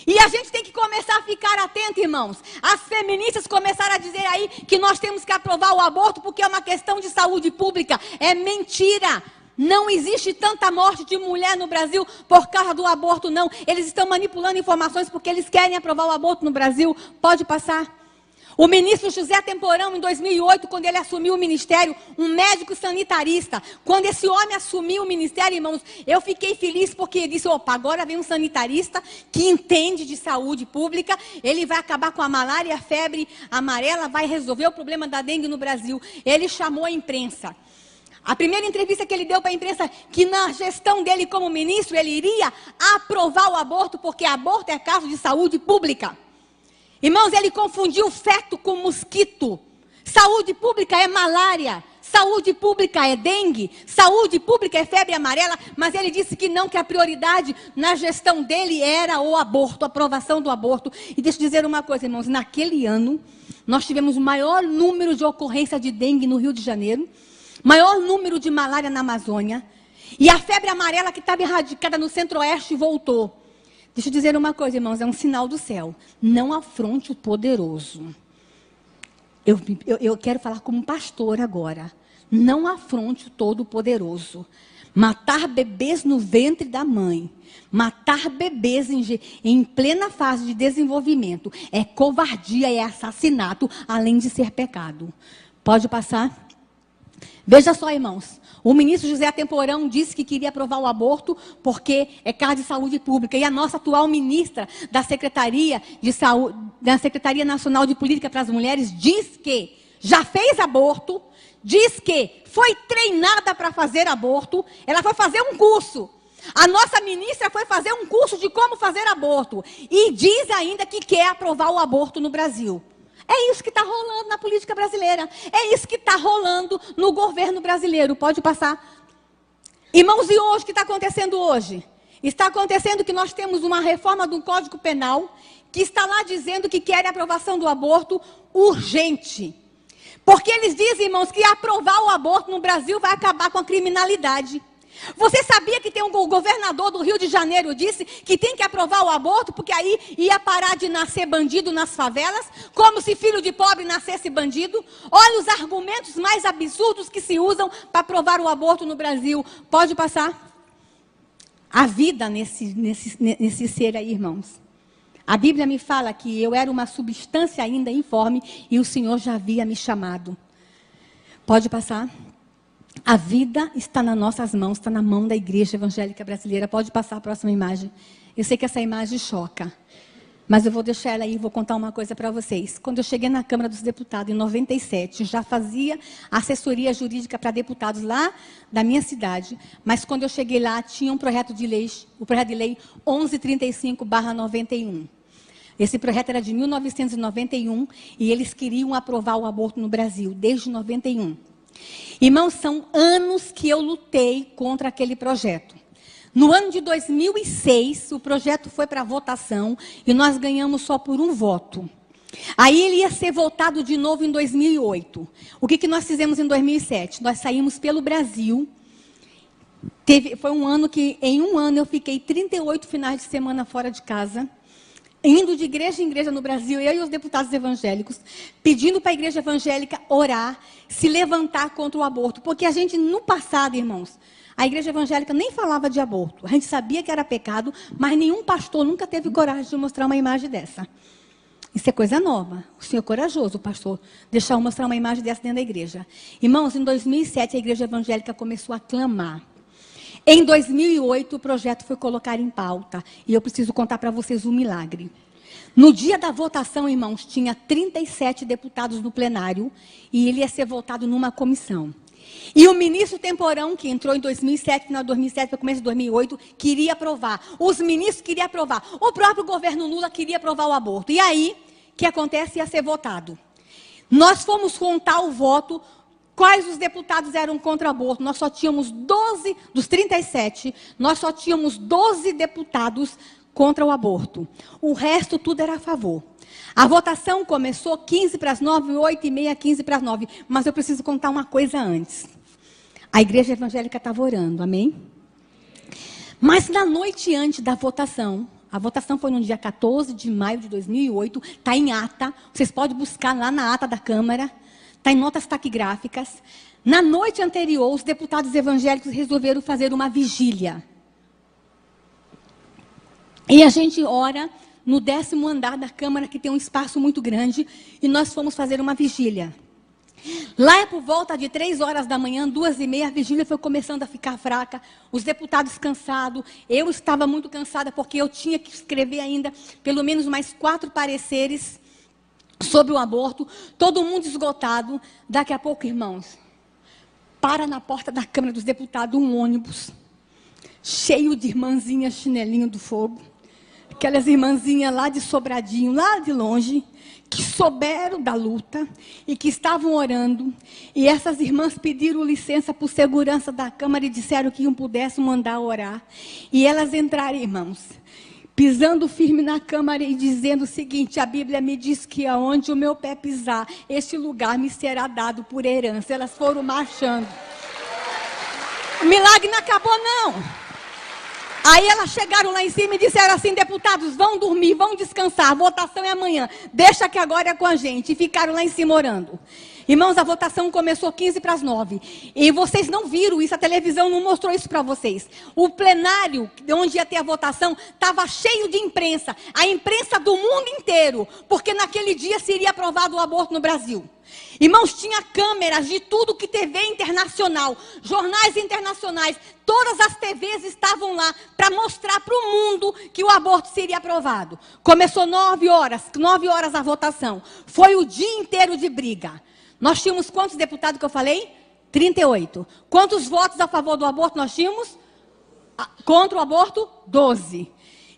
E a gente tem que começar a ficar atento, irmãos. As feministas começaram a dizer aí que nós temos que aprovar o aborto porque é uma questão de saúde pública. É mentira. Não existe tanta morte de mulher no Brasil por causa do aborto, não. Eles estão manipulando informações porque eles querem aprovar o aborto no Brasil. Pode passar. O ministro José Temporão, em 2008, quando ele assumiu o ministério, um médico sanitarista, quando esse homem assumiu o ministério, irmãos, eu fiquei feliz porque ele disse, opa, agora vem um sanitarista que entende de saúde pública, ele vai acabar com a malária e a febre amarela, vai resolver o problema da dengue no Brasil. Ele chamou a imprensa. A primeira entrevista que ele deu para a imprensa, que na gestão dele como ministro, ele iria aprovar o aborto, porque aborto é caso de saúde pública. Irmãos, ele confundiu feto com mosquito. Saúde pública é malária, saúde pública é dengue, saúde pública é febre amarela, mas ele disse que não, que a prioridade na gestão dele era o aborto, a aprovação do aborto. E deixa eu dizer uma coisa, irmãos, naquele ano, nós tivemos o maior número de ocorrência de dengue no Rio de Janeiro, maior número de malária na Amazônia, e a febre amarela que estava erradicada no Centro-Oeste voltou. Deixa eu dizer uma coisa, irmãos, é um sinal do céu. Não afronte o poderoso. Eu quero falar como pastor agora. Não afronte o todo-poderoso. Matar bebês no ventre da mãe, matar bebês em plena fase de desenvolvimento, é covardia, é assassinato, além de ser pecado. Pode passar? Veja só, irmãos. O ministro José Temporão disse que queria aprovar o aborto porque é caso de saúde pública. E a nossa atual ministra da Secretaria de Saúde, da Secretaria Nacional de Política para as Mulheres, diz que já fez aborto, diz que foi treinada para fazer aborto, ela foi fazer um curso. A nossa ministra foi fazer um curso de como fazer aborto. E diz ainda que quer aprovar o aborto no Brasil. É isso que está rolando na política brasileira. É isso que está rolando no governo brasileiro. Pode passar. Irmãos, e hoje, o que está acontecendo hoje? Está acontecendo que nós temos uma reforma do Código Penal que está lá dizendo que quer a aprovação do aborto urgente. Porque eles dizem, irmãos, que aprovar o aborto no Brasil vai acabar com a criminalidade. Você sabia que tem um governador do Rio de Janeiro disse que tem que aprovar o aborto porque aí ia parar de nascer bandido nas favelas, como se filho de pobre nascesse bandido? Olha os argumentos mais absurdos que se usam para aprovar o aborto no Brasil. Pode passar? A vida nesse ser aí, irmãos. A Bíblia me fala que eu era uma substância ainda informe e o Senhor já havia me chamado. Pode passar? A vida está nas nossas mãos, está na mão da Igreja Evangélica Brasileira. Pode passar a próxima imagem. Eu sei que essa imagem choca, mas eu vou deixar ela aí e vou contar uma coisa para vocês. Quando eu cheguei na Câmara dos Deputados, em 97, já fazia assessoria jurídica para deputados lá da minha cidade, mas quando eu cheguei lá, tinha um projeto de lei, o projeto de lei 1135/91. Esse projeto era de 1991 e eles queriam aprovar o aborto no Brasil, desde 91. Irmãos, são anos que eu lutei contra aquele projeto. No ano de 2006, o projeto foi para votação e nós ganhamos só por um voto. Aí ele ia ser votado de novo em 2008. O que nós fizemos em 2007? Nós saímos pelo Brasil. Foi um ano que, em um ano, eu fiquei 38 finais de semana fora de casa, indo de igreja em igreja no Brasil, eu e os deputados evangélicos, pedindo para a igreja evangélica orar, se levantar contra o aborto. Porque a gente, no passado, irmãos, a igreja evangélica nem falava de aborto. A gente sabia que era pecado, mas nenhum pastor nunca teve coragem de mostrar uma imagem dessa. Isso é coisa nova. O senhor é corajoso, pastor, deixar eu mostrar uma imagem dessa dentro da igreja. Irmãos, em 2007, a igreja evangélica começou a clamar. Em 2008, o projeto foi colocado em pauta. E eu preciso contar para vocês um milagre. No dia da votação, irmãos, tinha 37 deputados no plenário. E ele ia ser votado numa comissão. E o ministro Temporão, que entrou em 2007, final de 2007, para começo de 2008, queria aprovar. Os ministros queriam aprovar. O próprio governo Lula queria aprovar o aborto. E aí, o que acontece? Ia ser votado. Nós fomos contar o voto. quais os deputados eram contra o aborto. Nós só tínhamos 12, dos 37, nós só tínhamos 12 deputados contra o aborto. O resto tudo era a favor. A votação começou 15 para as 9, 8 e meia, 15 para as 9. Mas eu preciso contar uma coisa antes. A igreja evangélica estava orando, amém? Mas na noite antes da votação, a votação foi no dia 14 de maio de 2008, está em ata, vocês podem buscar lá na ata da Câmara, está em notas taquigráficas. Na noite anterior, os deputados evangélicos resolveram fazer uma vigília. E a gente ora no 10º andar da Câmara, que tem um espaço muito grande, e nós fomos fazer uma vigília. Lá é por volta de 3 horas da manhã, 2h30, a vigília foi começando a ficar fraca, os deputados cansados, eu estava muito cansada, porque eu tinha que escrever ainda pelo menos mais 4 pareceres sobre o aborto, todo mundo esgotado. Daqui a pouco, irmãos, para na porta da Câmara dos Deputados um ônibus, cheio de irmãzinhas chinelinho do fogo, aquelas irmãzinhas lá de Sobradinho, lá de longe, que souberam da luta e que estavam orando. E essas irmãs pediram licença por segurança da Câmara e disseram que não pudessem mandar orar. E elas entraram, irmãos, pisando firme na Câmara e dizendo o seguinte: a Bíblia me diz que aonde o meu pé pisar, este lugar me será dado por herança. Elas foram marchando. O milagre não acabou, não. Aí elas chegaram lá em cima e disseram assim: deputados, vão dormir, vão descansar, a votação é amanhã, deixa que agora é com a gente. E ficaram lá em cima orando. Irmãos, a votação começou 15 para as 9. E vocês não viram isso, a televisão não mostrou isso para vocês. O plenário, onde ia ter a votação, estava cheio de imprensa. A imprensa do mundo inteiro, porque naquele dia seria aprovado o aborto no Brasil. Irmãos, tinha câmeras de tudo que TV internacional, jornais internacionais, todas as TVs estavam lá para mostrar para o mundo que o aborto seria aprovado. Começou 9 horas a votação. Foi o dia inteiro de briga. Nós tínhamos quantos deputados que eu falei? 38. Quantos votos a favor do aborto nós tínhamos? Contra o aborto? 12.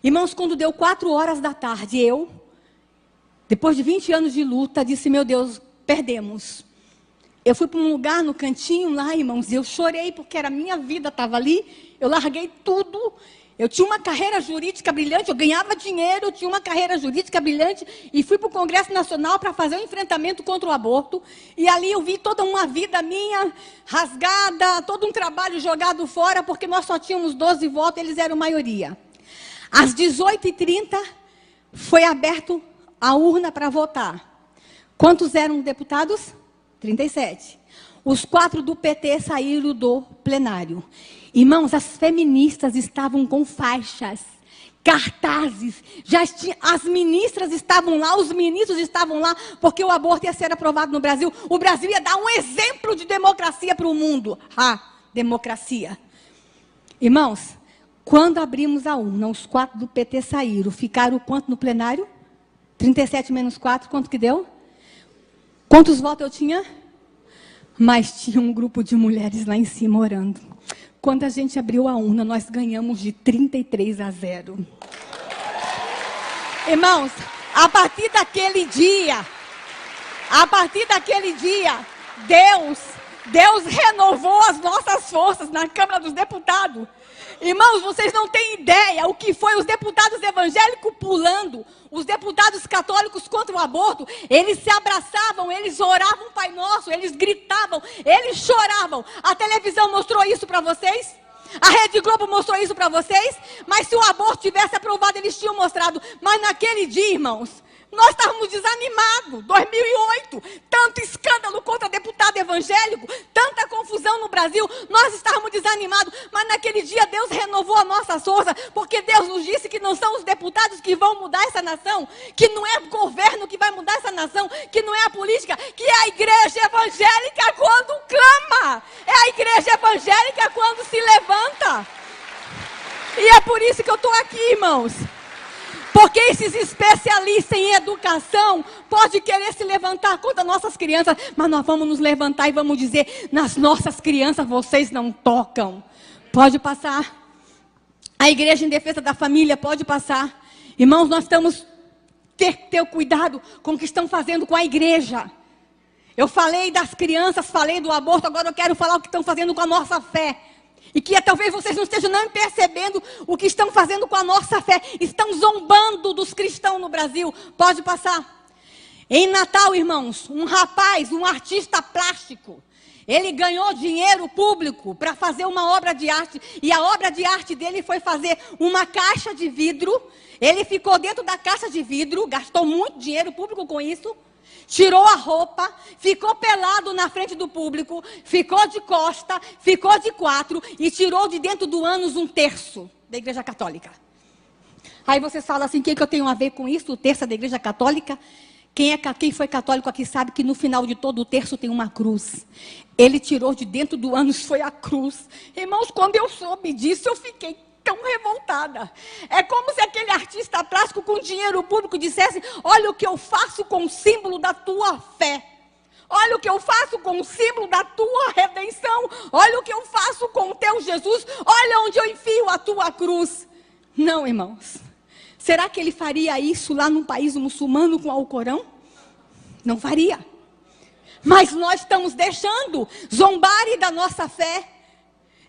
Irmãos, quando deu 4 horas da tarde, eu, depois de 20 anos de luta, disse: meu Deus, perdemos. Eu fui para um lugar no cantinho lá, irmãos, e eu chorei porque era a minha vida, estava ali. Eu larguei tudo. Eu tinha uma carreira jurídica brilhante, eu ganhava dinheiro, eu tinha uma carreira jurídica brilhante, e fui para o Congresso Nacional para fazer um enfrentamento contra o aborto. E ali eu vi toda uma vida minha rasgada, todo um trabalho jogado fora, porque nós só tínhamos 12 votos, eles eram maioria. Às 18h30, foi aberto a urna para votar. Quantos eram deputados? 37. Os 4 do PT saíram do plenário. Irmãos, as feministas estavam com faixas, cartazes, as ministras estavam lá, os ministros estavam lá, porque o aborto ia ser aprovado no Brasil. O Brasil ia dar um exemplo de democracia para o mundo. Democracia. Irmãos, quando abrimos a urna, os 4 do PT saíram, ficaram quanto no plenário? 37 menos 4, quanto que deu? Quantos votos eu tinha? Mas tinha um grupo de mulheres lá em cima orando. Quando a gente abriu a urna, nós ganhamos de 33-0. Irmãos, a partir daquele dia, Deus renovou as nossas forças na Câmara dos Deputados. Irmãos, vocês não têm ideia o que foi os deputados evangélicos pulando, os deputados católicos contra o aborto. Eles se abraçavam, eles oravam o Pai Nosso, eles gritavam, eles choravam. A televisão mostrou isso para vocês? A Rede Globo mostrou isso para vocês? Mas se o aborto tivesse aprovado, eles tinham mostrado. Mas naquele dia, irmãos, nós estávamos desanimados. 2008, tanto escândalo contra deputado evangélico, tanta confusão no Brasil, nós estávamos desanimados. Mas naquele dia Deus renovou a nossa força, porque Deus nos disse que não são os deputados que vão mudar essa nação, que não é o governo que vai mudar essa nação, que não é a política, que é a igreja evangélica quando clama, é a igreja evangélica quando se levanta. E é por isso que eu estou aqui, irmãos. Porque esses especialistas em educação podem querer se levantar contra nossas crianças, mas nós vamos nos levantar e vamos dizer: nas nossas crianças vocês não tocam. Pode passar. A Igreja em Defesa da Família pode passar. Irmãos, nós estamos ter cuidado com o que estão fazendo com a igreja. Eu falei das crianças, falei do aborto, agora eu quero falar o que estão fazendo com a nossa fé. E que talvez vocês não estejam nem percebendo o que estão fazendo com a nossa fé. Estão zombando dos cristãos no Brasil. Pode passar. Em Natal, irmãos, um rapaz, um artista plástico, ele ganhou dinheiro público para fazer uma obra de arte. E a obra de arte dele foi fazer uma caixa de vidro. Ele ficou dentro da caixa de vidro, gastou muito dinheiro público com isso. Tirou a roupa, ficou pelado na frente do público, ficou de costa, ficou de quatro e tirou de dentro do ânus um terço da Igreja Católica. Aí você fala assim, o que eu tenho a ver com isso? O terço da Igreja Católica? Quem foi católico aqui sabe que no final de todo o terço tem uma cruz. Ele tirou de dentro do ânus, foi a cruz. Irmãos, quando eu soube disso, eu fiquei tão revoltada. É como se aquele artista plástico com dinheiro público dissesse, olha o que eu faço com o símbolo da tua fé. Olha o que eu faço com o símbolo da tua redenção. Olha o que eu faço com o teu Jesus. Olha onde eu enfio a tua cruz. Não, irmãos. Será que ele faria isso lá num país muçulmano com o Alcorão? Não faria. Mas nós estamos deixando zombarem da nossa fé.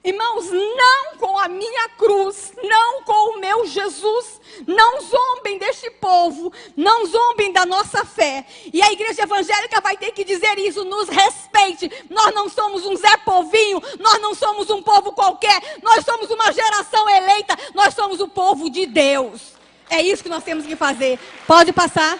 Irmãos, não com a minha cruz, não com o meu Jesus, não zombem deste povo, não zombem da nossa fé. E a igreja evangélica vai ter que dizer isso, nos respeite. Nós não somos um Zé Povinho, nós não somos um povo qualquer, nós somos uma geração eleita, nós somos o povo de Deus. É isso que nós temos que fazer. Pode passar.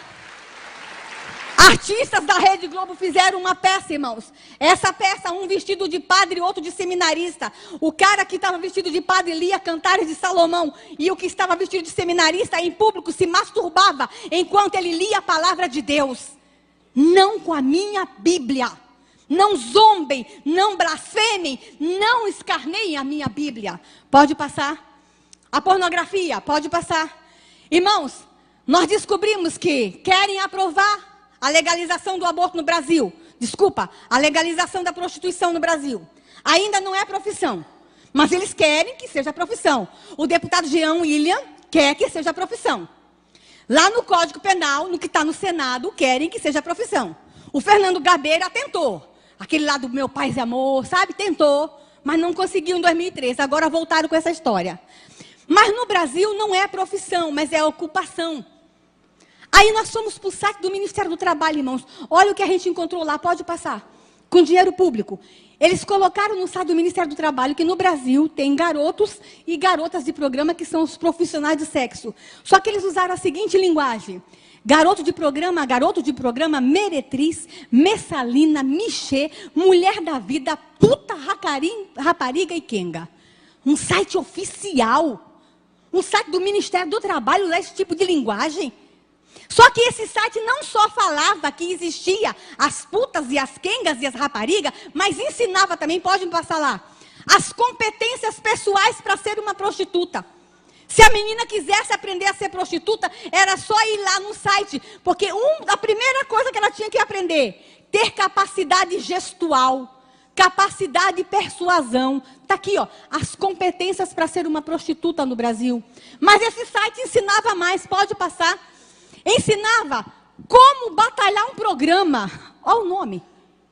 Artistas da Rede Globo fizeram uma peça, irmãos. Essa peça, um vestido de padre e outro de seminarista. O cara que estava vestido de padre lia Cantares de Salomão. E o que estava vestido de seminarista em público se masturbava enquanto ele lia a palavra de Deus. Não com a minha Bíblia. Não zombem, não blasfemem, não escarneiem a minha Bíblia. Pode passar. A pornografia, pode passar. Irmãos, nós descobrimos que querem aprovar a legalização do aborto no Brasil. Desculpa, a legalização da prostituição no Brasil. Ainda não é profissão, mas eles querem que seja profissão. O deputado Jean William quer que seja profissão. Lá no Código Penal, no que está no Senado, querem que seja profissão. O Fernando Gabeira tentou. Aquele lá do Meu Paz e Amor, sabe? Tentou, mas não conseguiu em 2013. Agora voltaram com essa história. Mas no Brasil não é profissão, mas é ocupação. Aí nós fomos para o site do Ministério do Trabalho, irmãos. Olha o que a gente encontrou lá, pode passar. Com dinheiro público. Eles colocaram no site do Ministério do Trabalho que no Brasil tem garotos e garotas de programa que são os profissionais de sexo. Só que eles usaram a seguinte linguagem. Garoto de programa, meretriz, messalina, michê, mulher da vida, puta, rapariga e quenga. Um site oficial. Um site do Ministério do Trabalho usa esse tipo de linguagem. Só que esse site não só falava que existia as putas e as quengas e as raparigas, mas ensinava também, pode me passar lá, as competências pessoais para ser uma prostituta. Se a menina quisesse aprender a ser prostituta, era só ir lá no site, porque a primeira coisa que ela tinha que aprender, ter capacidade gestual, capacidade de persuasão. Está aqui, ó, as competências para ser uma prostituta no Brasil. Mas esse site ensinava mais, pode passar. Ensinava como batalhar um programa. Olha o nome.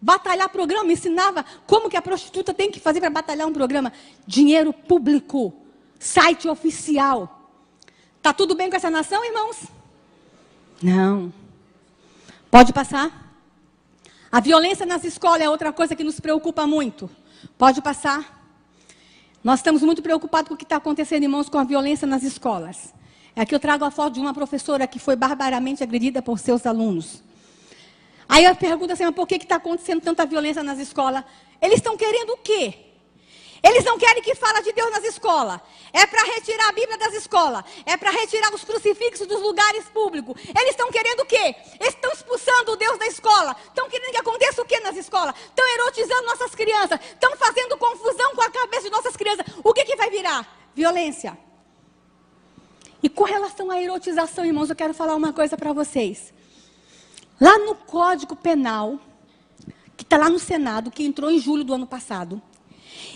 Batalhar programa. Ensinava como que a prostituta tem que fazer para batalhar um programa. Dinheiro público. Site oficial. Está tudo bem com essa nação, irmãos? Não. Pode passar. A violência nas escolas é outra coisa que nos preocupa muito. Pode passar. Nós estamos muito preocupados com o que está acontecendo, irmãos, com a violência nas escolas. Aqui eu trago a foto de uma professora que foi barbaramente agredida por seus alunos. Aí eu pergunto assim, mas por que está acontecendo tanta violência nas escolas? Eles estão querendo o quê? Eles não querem que fale de Deus nas escolas. É para retirar a Bíblia das escolas. É para retirar os crucifixos dos lugares públicos. Eles estão querendo o quê? Eles estão expulsando o Deus da escola. Estão querendo que aconteça o quê nas escolas? Estão erotizando nossas crianças. Estão fazendo confusão com a cabeça de nossas crianças. O que vai virar? Violência. E com relação à erotização, irmãos, eu quero falar uma coisa para vocês. Lá no Código Penal, que está lá no Senado, que entrou em julho do ano passado,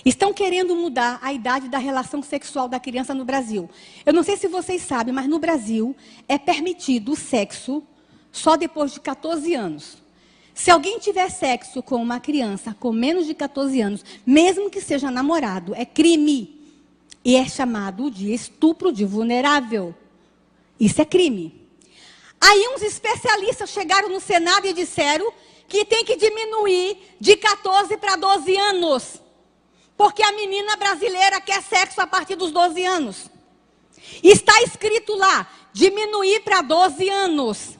estão querendo mudar a idade da relação sexual da criança no Brasil. Eu não sei se vocês sabem, mas no Brasil é permitido o sexo só depois de 14 anos. Se alguém tiver sexo com uma criança com menos de 14 anos, mesmo que seja namorado, é crime. E é chamado de estupro de vulnerável. Isso é crime. Aí uns especialistas chegaram no Senado e disseram que tem que diminuir de 14 para 12 anos. Porque a menina brasileira quer sexo a partir dos 12 anos. Está escrito lá, diminuir para 12 anos.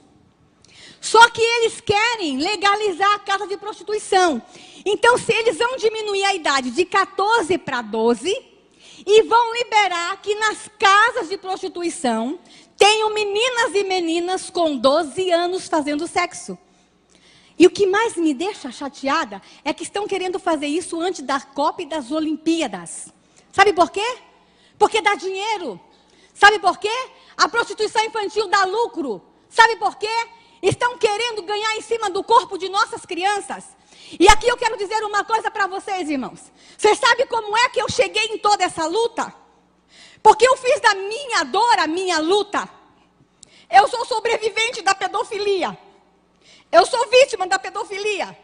Só que eles querem legalizar a casa de prostituição. Então, se eles vão diminuir a idade de 14 para 12, e vão liberar que nas casas de prostituição tenham meninas e meninas com 12 anos fazendo sexo. E o que mais me deixa chateada é que estão querendo fazer isso antes da Copa e das Olimpíadas. Sabe por quê? Porque dá dinheiro. Sabe por quê? A prostituição infantil dá lucro. Sabe por quê? Estão querendo ganhar em cima do corpo de nossas crianças. E aqui eu quero dizer uma coisa para vocês, irmãos. Vocês sabem como é que eu cheguei em toda essa luta? Porque eu fiz da minha dor a minha luta. Eu sou sobrevivente da pedofilia. Eu sou vítima da pedofilia.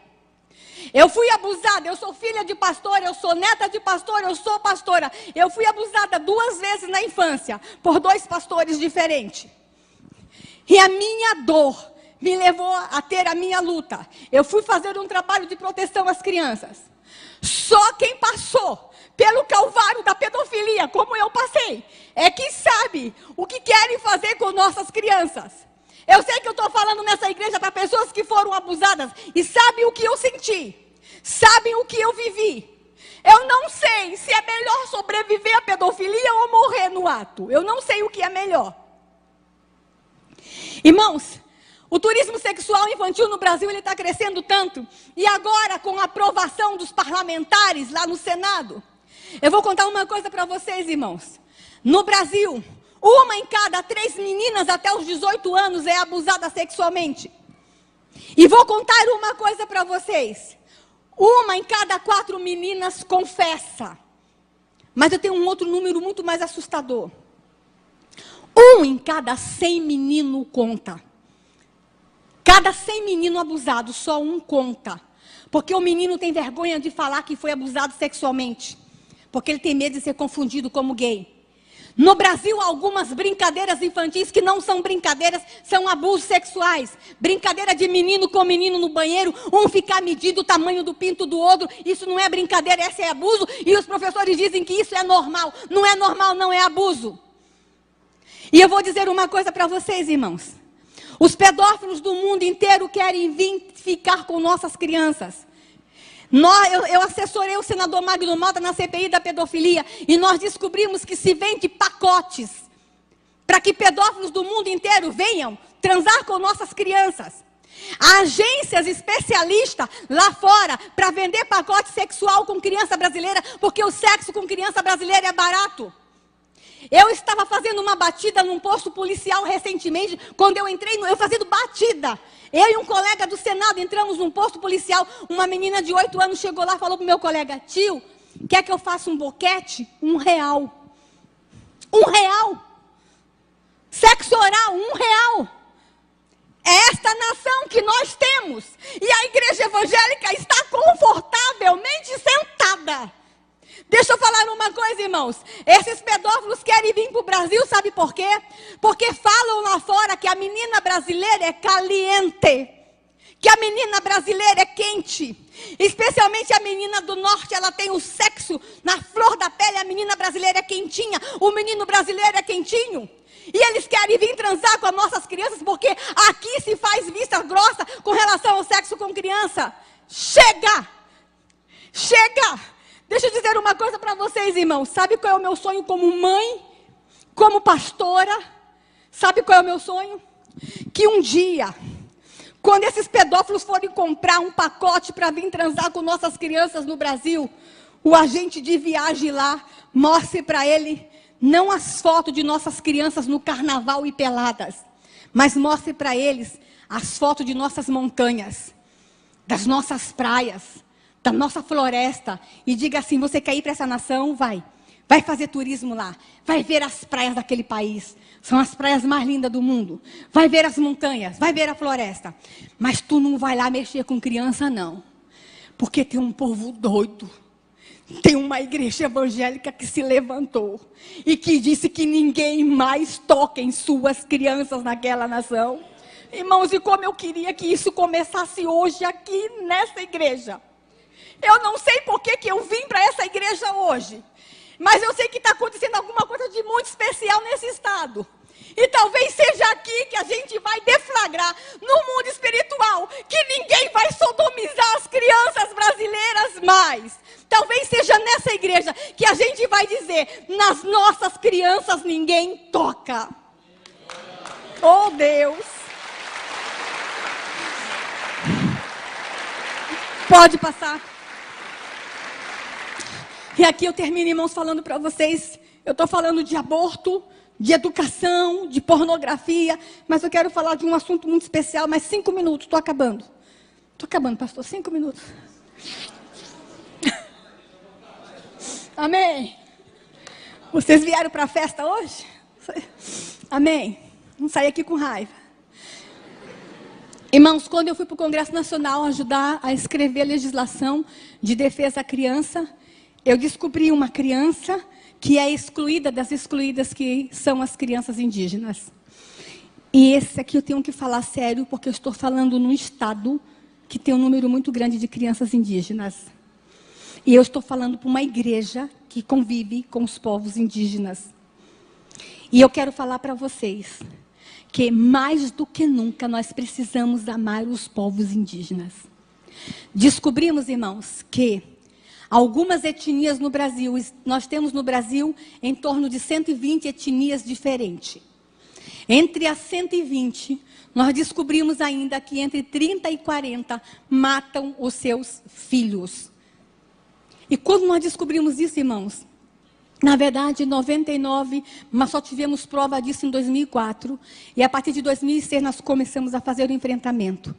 Eu fui abusada, eu sou filha de pastor, eu sou neta de pastor, eu sou pastora. Eu fui abusada 2 vezes na infância, por 2 pastores diferentes. E a minha dor me levou a ter a minha luta. Eu fui fazer um trabalho de proteção às crianças. Só quem passou pelo calvário da pedofilia, como eu passei, é que sabe o que querem fazer com nossas crianças. Eu sei que eu estou falando nessa igreja para pessoas que foram abusadas e sabem o que eu senti, sabem o que eu vivi. Eu não sei se é melhor sobreviver à pedofilia ou morrer no ato. Eu não sei o que é melhor. Irmãos, o turismo sexual infantil no Brasil ele está crescendo tanto. E agora, com a aprovação dos parlamentares lá no Senado, eu vou contar uma coisa para vocês, irmãos. No Brasil, 1 em cada 3 meninas até os 18 anos é abusada sexualmente. E vou contar uma coisa para vocês. 1 em cada 4 meninas confessa. Mas eu tenho um outro número muito mais assustador. 1 em cada 100 menino conta. Cada 100 menino abusado, só 1 conta. Porque o menino tem vergonha de falar que foi abusado sexualmente. Porque ele tem medo de ser confundido como gay. No Brasil, algumas brincadeiras infantis que não são brincadeiras, são abusos sexuais. Brincadeira de menino com menino no banheiro, um ficar medindo o tamanho do pinto do outro. Isso não é brincadeira, esse é abuso. E os professores dizem que isso é normal. Não é normal, não é abuso. E eu vou dizer uma coisa para vocês, irmãos. Os pedófilos do mundo inteiro querem vir ficar com nossas crianças. Eu assessorei o senador Magno Malta na CPI da pedofilia e nós descobrimos que se vende pacotes para que pedófilos do mundo inteiro venham transar com nossas crianças. Há agências especialistas lá fora para vender pacote sexual com criança brasileira, porque o sexo com criança brasileira é barato. Eu estava fazendo uma batida num posto policial recentemente, quando eu entrei, eu fazendo batida. Eu e um colega do Senado entramos num posto policial, uma menina de 8 anos chegou lá e falou para o meu colega, tio, quer que eu faça um boquete? R$1. R$1. Sexo oral, R$1. É esta nação que nós temos. E a igreja evangélica está confortavelmente sentada. Deixa eu falar uma coisa, irmãos. Esses pedófilos querem vir para o Brasil, sabe por quê? Porque falam lá fora que a menina brasileira é caliente. Que a menina brasileira é quente. Especialmente a menina do norte, ela tem o sexo na flor da pele. A menina brasileira é quentinha. O menino brasileiro é quentinho. E eles querem vir transar com as nossas crianças porque aqui se faz vista grossa com relação ao sexo com criança. Chega! Chega! Deixa eu dizer uma coisa para vocês, irmãos. Sabe qual é o meu sonho como mãe? Como pastora? Sabe qual é o meu sonho? Que um dia, quando esses pedófilos forem comprar um pacote para vir transar com nossas crianças no Brasil, o agente de viagem lá mostre para ele não as fotos de nossas crianças no carnaval e peladas, mas mostre para eles as fotos de nossas montanhas, das nossas praias, da nossa floresta, e diga assim, você quer ir para essa nação? Vai. Vai fazer turismo lá. Vai ver as praias daquele país. São as praias mais lindas do mundo. Vai ver as montanhas. Vai ver a floresta. Mas tu não vai lá mexer com criança, não. Porque tem um povo doido. Tem uma igreja evangélica que se levantou. E que disse que ninguém mais toca em suas crianças naquela nação. Irmãos, e como eu queria que isso começasse hoje aqui nessa igreja. Eu não sei por que eu vim para essa igreja hoje. Mas eu sei que está acontecendo alguma coisa de muito especial nesse estado. E talvez seja aqui que a gente vai deflagrar no mundo espiritual que ninguém vai sodomizar as crianças brasileiras mais. Talvez seja nessa igreja que a gente vai dizer, nas nossas crianças ninguém toca. Oh Deus! Pode passar. E aqui eu termino, irmãos, falando para vocês, eu estou falando de aborto, de educação, de pornografia, mas eu quero falar de um assunto muito especial, mais 5 minutos, estou acabando. Estou acabando, pastor, 5 minutos. Amém? Vocês vieram para a festa hoje? Amém? Não saí aqui com raiva. Irmãos, quando eu fui para o Congresso Nacional ajudar a escrever a legislação de defesa à criança, eu descobri uma criança que é excluída das excluídas, que são as crianças indígenas. E esse aqui eu tenho que falar sério, porque eu estou falando num estado que tem um número muito grande de crianças indígenas. E eu estou falando para uma igreja que convive com os povos indígenas. E eu quero falar para vocês que mais do que nunca nós precisamos amar os povos indígenas. Descobrimos, irmãos, que algumas etnias no Brasil, nós temos no Brasil em torno de 120 etnias diferentes. Entre as 120, nós descobrimos ainda que entre 30 e 40 matam os seus filhos. E quando nós descobrimos isso, irmãos, na verdade, 99, mas só tivemos prova disso em 2004. E a partir de 2006 nós começamos a fazer o enfrentamento.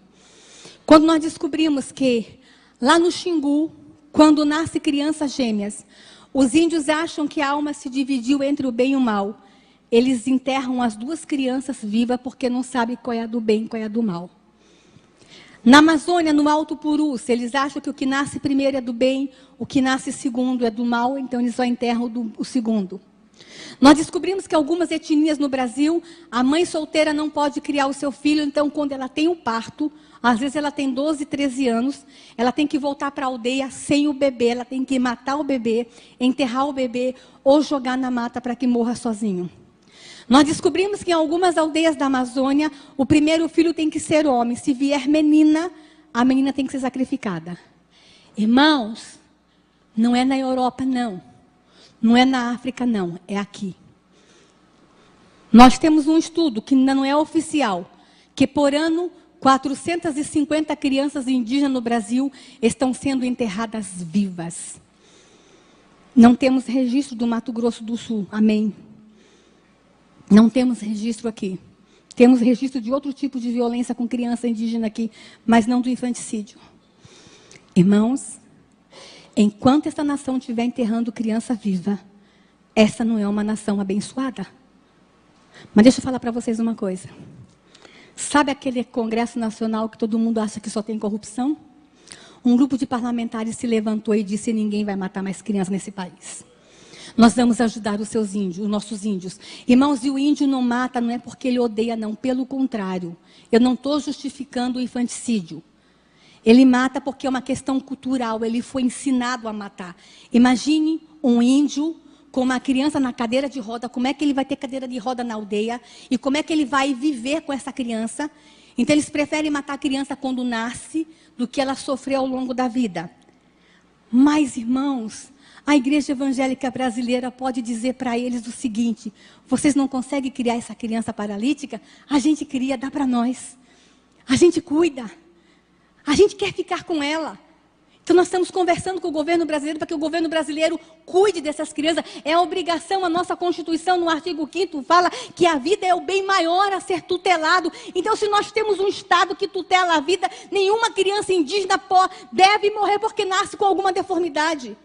Quando nós descobrimos que lá no Xingu, quando nasce crianças gêmeas, os índios acham que a alma se dividiu entre o bem e o mal. Eles enterram as duas crianças vivas porque não sabem qual é a do bem e qual é a do mal. Na Amazônia, no Alto Purus, eles acham que o que nasce primeiro é do bem, o que nasce segundo é do mal, então eles só enterram o segundo. Nós descobrimos que algumas etnias no Brasil, a mãe solteira não pode criar o seu filho, então quando ela tem o parto, às vezes ela tem 12, 13 anos, ela tem que voltar para a aldeia sem o bebê, ela tem que matar o bebê, enterrar o bebê ou jogar na mata para que morra sozinho. Nós descobrimos que em algumas aldeias da Amazônia, o primeiro filho tem que ser homem. Se vier menina, a menina tem que ser sacrificada. Irmãos, não é na Europa, não. Não é na África, não. É aqui. Nós temos um estudo que ainda não é oficial, que por ano, 450 crianças indígenas no Brasil estão sendo enterradas vivas. Não temos registro do Mato Grosso do Sul. Amém. Não temos registro aqui. Temos registro de outro tipo de violência com criança indígena aqui, mas não do infanticídio. Irmãos, enquanto essa nação estiver enterrando criança viva, essa não é uma nação abençoada. Mas deixa eu falar para vocês uma coisa. Sabe aquele Congresso Nacional que todo mundo acha que só tem corrupção? Um grupo de parlamentares se levantou e disse: ninguém vai matar mais crianças nesse país. Nós vamos ajudar os seus índios, os nossos índios. Irmãos, e o índio não mata, não é porque ele odeia, não. Pelo contrário, eu não estou justificando o infanticídio. Ele mata porque é uma questão cultural, ele foi ensinado a matar. Imagine um índio com uma criança na cadeira de roda, como é que ele vai ter cadeira de roda na aldeia? E como é que ele vai viver com essa criança? Então, eles preferem matar a criança quando nasce, do que ela sofreu ao longo da vida. Mas, irmãos, a igreja evangélica brasileira pode dizer para eles o seguinte: vocês não conseguem criar essa criança paralítica? A gente cria, dá para nós. A gente cuida. A gente quer ficar com ela. Então nós estamos conversando com o governo brasileiro para que o governo brasileiro cuide dessas crianças. É a obrigação, a nossa Constituição, no artigo 5º, fala que a vida é o bem maior a ser tutelado. Então, se nós temos um Estado que tutela a vida, nenhuma criança indígena deve morrer porque nasce com alguma deformidade.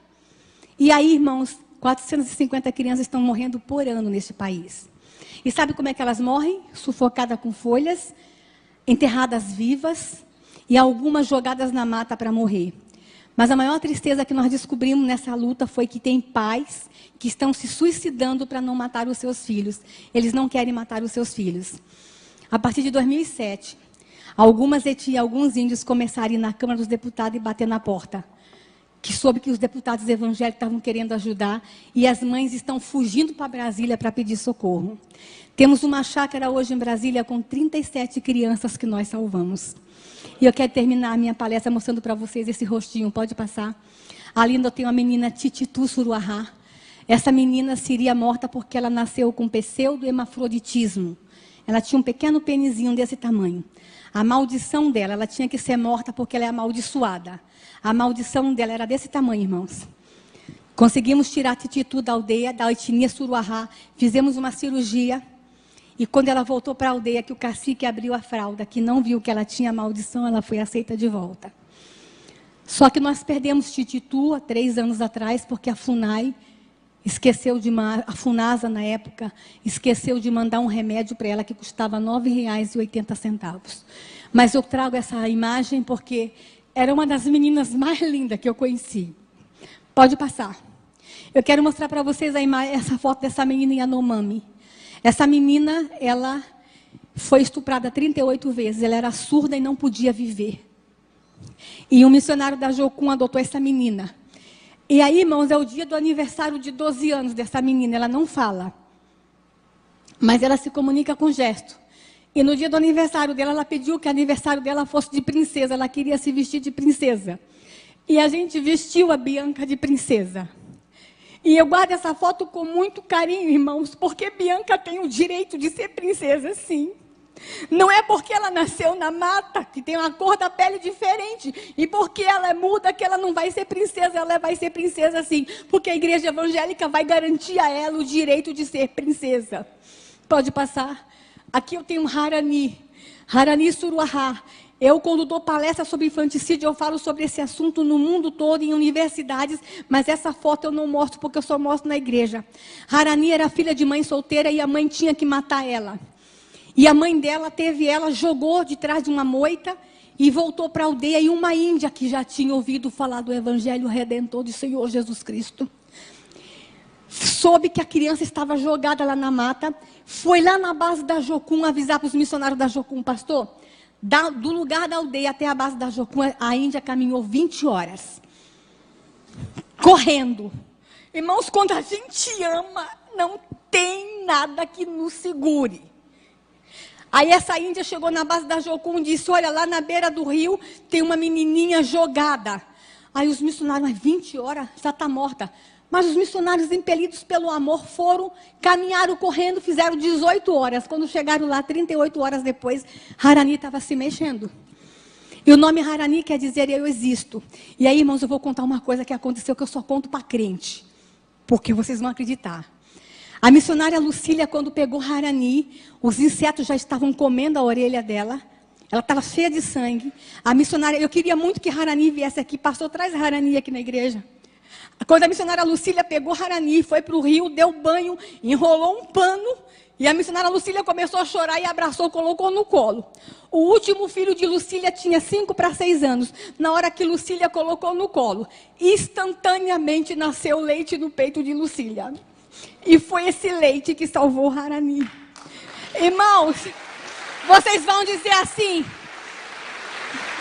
E aí, irmãos, 450 crianças estão morrendo por ano neste país. E sabe como é que elas morrem? Sufocadas com folhas, enterradas vivas e algumas jogadas na mata para morrer. Mas a maior tristeza que nós descobrimos nessa luta foi que tem pais que estão se suicidando para não matar os seus filhos. Eles não querem matar os seus filhos. A partir de 2007, algumas etnias, alguns índios começaram a ir na Câmara dos Deputados e bater na porta. Que soube que os deputados evangélicos estavam querendo ajudar e as mães estão fugindo para Brasília para pedir socorro. Temos uma chácara hoje em Brasília com 37 crianças que nós salvamos. E eu quero terminar a minha palestra mostrando para vocês esse rostinho. Pode passar. Ali ainda tem uma menina Tititu Suruahá. Essa menina seria morta porque ela nasceu com pseudo-hemafroditismo. Ela tinha um pequeno penizinho desse tamanho. A maldição dela, ela tinha que ser morta porque ela é amaldiçoada. A maldição dela era desse tamanho, irmãos. Conseguimos tirar a Tititu da aldeia, da etnia Suruahá. Fizemos uma cirurgia. E quando ela voltou para a aldeia, que o cacique abriu a fralda, que não viu que ela tinha maldição, ela foi aceita de volta. Só que nós perdemos Tititu há 3 anos atrás, porque a FUNAI esqueceu de a FUNASA na época, esqueceu de mandar um remédio para ela que custava R$ 9,80. Mas eu trago essa imagem porque era uma das meninas mais lindas que eu conheci. Pode passar. Eu quero mostrar para vocês essa foto dessa menina Yanomami. Essa menina, ela foi estuprada 38 vezes. Ela era surda e não podia viver. E um missionário da Jocum adotou essa menina. E aí, irmãos, é o dia do aniversário de 12 anos dessa menina. Ela não fala, mas ela se comunica com gesto. E no dia do aniversário dela, ela pediu que o aniversário dela fosse de princesa. Ela queria se vestir de princesa. E a gente vestiu a Bianca de princesa. E eu guardo essa foto com muito carinho, irmãos, porque Bianca tem o direito de ser princesa, sim. Não é porque ela nasceu na mata, que tem uma cor da pele diferente, e porque ela é muda, que ela não vai ser princesa, ela vai ser princesa sim, porque a igreja evangélica vai garantir a ela o direito de ser princesa. Pode passar. Aqui eu tenho um Harani Suruahá. Eu, quando dou palestra sobre infanticídio, eu falo sobre esse assunto no mundo todo, em universidades, mas essa foto eu não mostro, porque eu só mostro na igreja. Harani era filha de mãe solteira e a mãe tinha que matar ela. E a mãe dela jogou de trás de uma moita e voltou para a aldeia. E uma índia que já tinha ouvido falar do Evangelho Redentor do Senhor Jesus Cristo, soube que a criança estava jogada lá na mata, foi lá na base da Jocum avisar para os missionários da Jocum, pastor, do lugar da aldeia até a base da Jocum, a índia caminhou 20 horas, correndo. Irmãos, quando a gente ama, não tem nada que nos segure. Aí essa índia chegou na base da Jocum e disse, olha, lá na beira do rio tem uma menininha jogada. Aí os missionários, mas 20 horas, já está morta. Mas os missionários, impelidos pelo amor, caminharam correndo, fizeram 18 horas. Quando chegaram lá, 38 horas depois, Harani estava se mexendo. E o nome Harani quer dizer eu existo. E aí, irmãos, eu vou contar uma coisa que aconteceu que eu só conto para crente, porque vocês vão acreditar. A missionária Lucília, quando pegou Harani, os insetos já estavam comendo a orelha dela. Ela estava cheia de sangue. A missionária, eu queria muito que Harani viesse aqui. Pastor, traz Harani aqui na igreja. Quando a missionária Lucília pegou Harani, foi para o rio, deu banho, enrolou um pano, e a missionária Lucília começou a chorar e abraçou, colocou no colo. O último filho de Lucília tinha 5 para 6 anos. Na hora que Lucília colocou no colo, instantaneamente nasceu leite no peito de Lucília. E foi esse leite que salvou Harani. Irmãos, vocês vão dizer assim...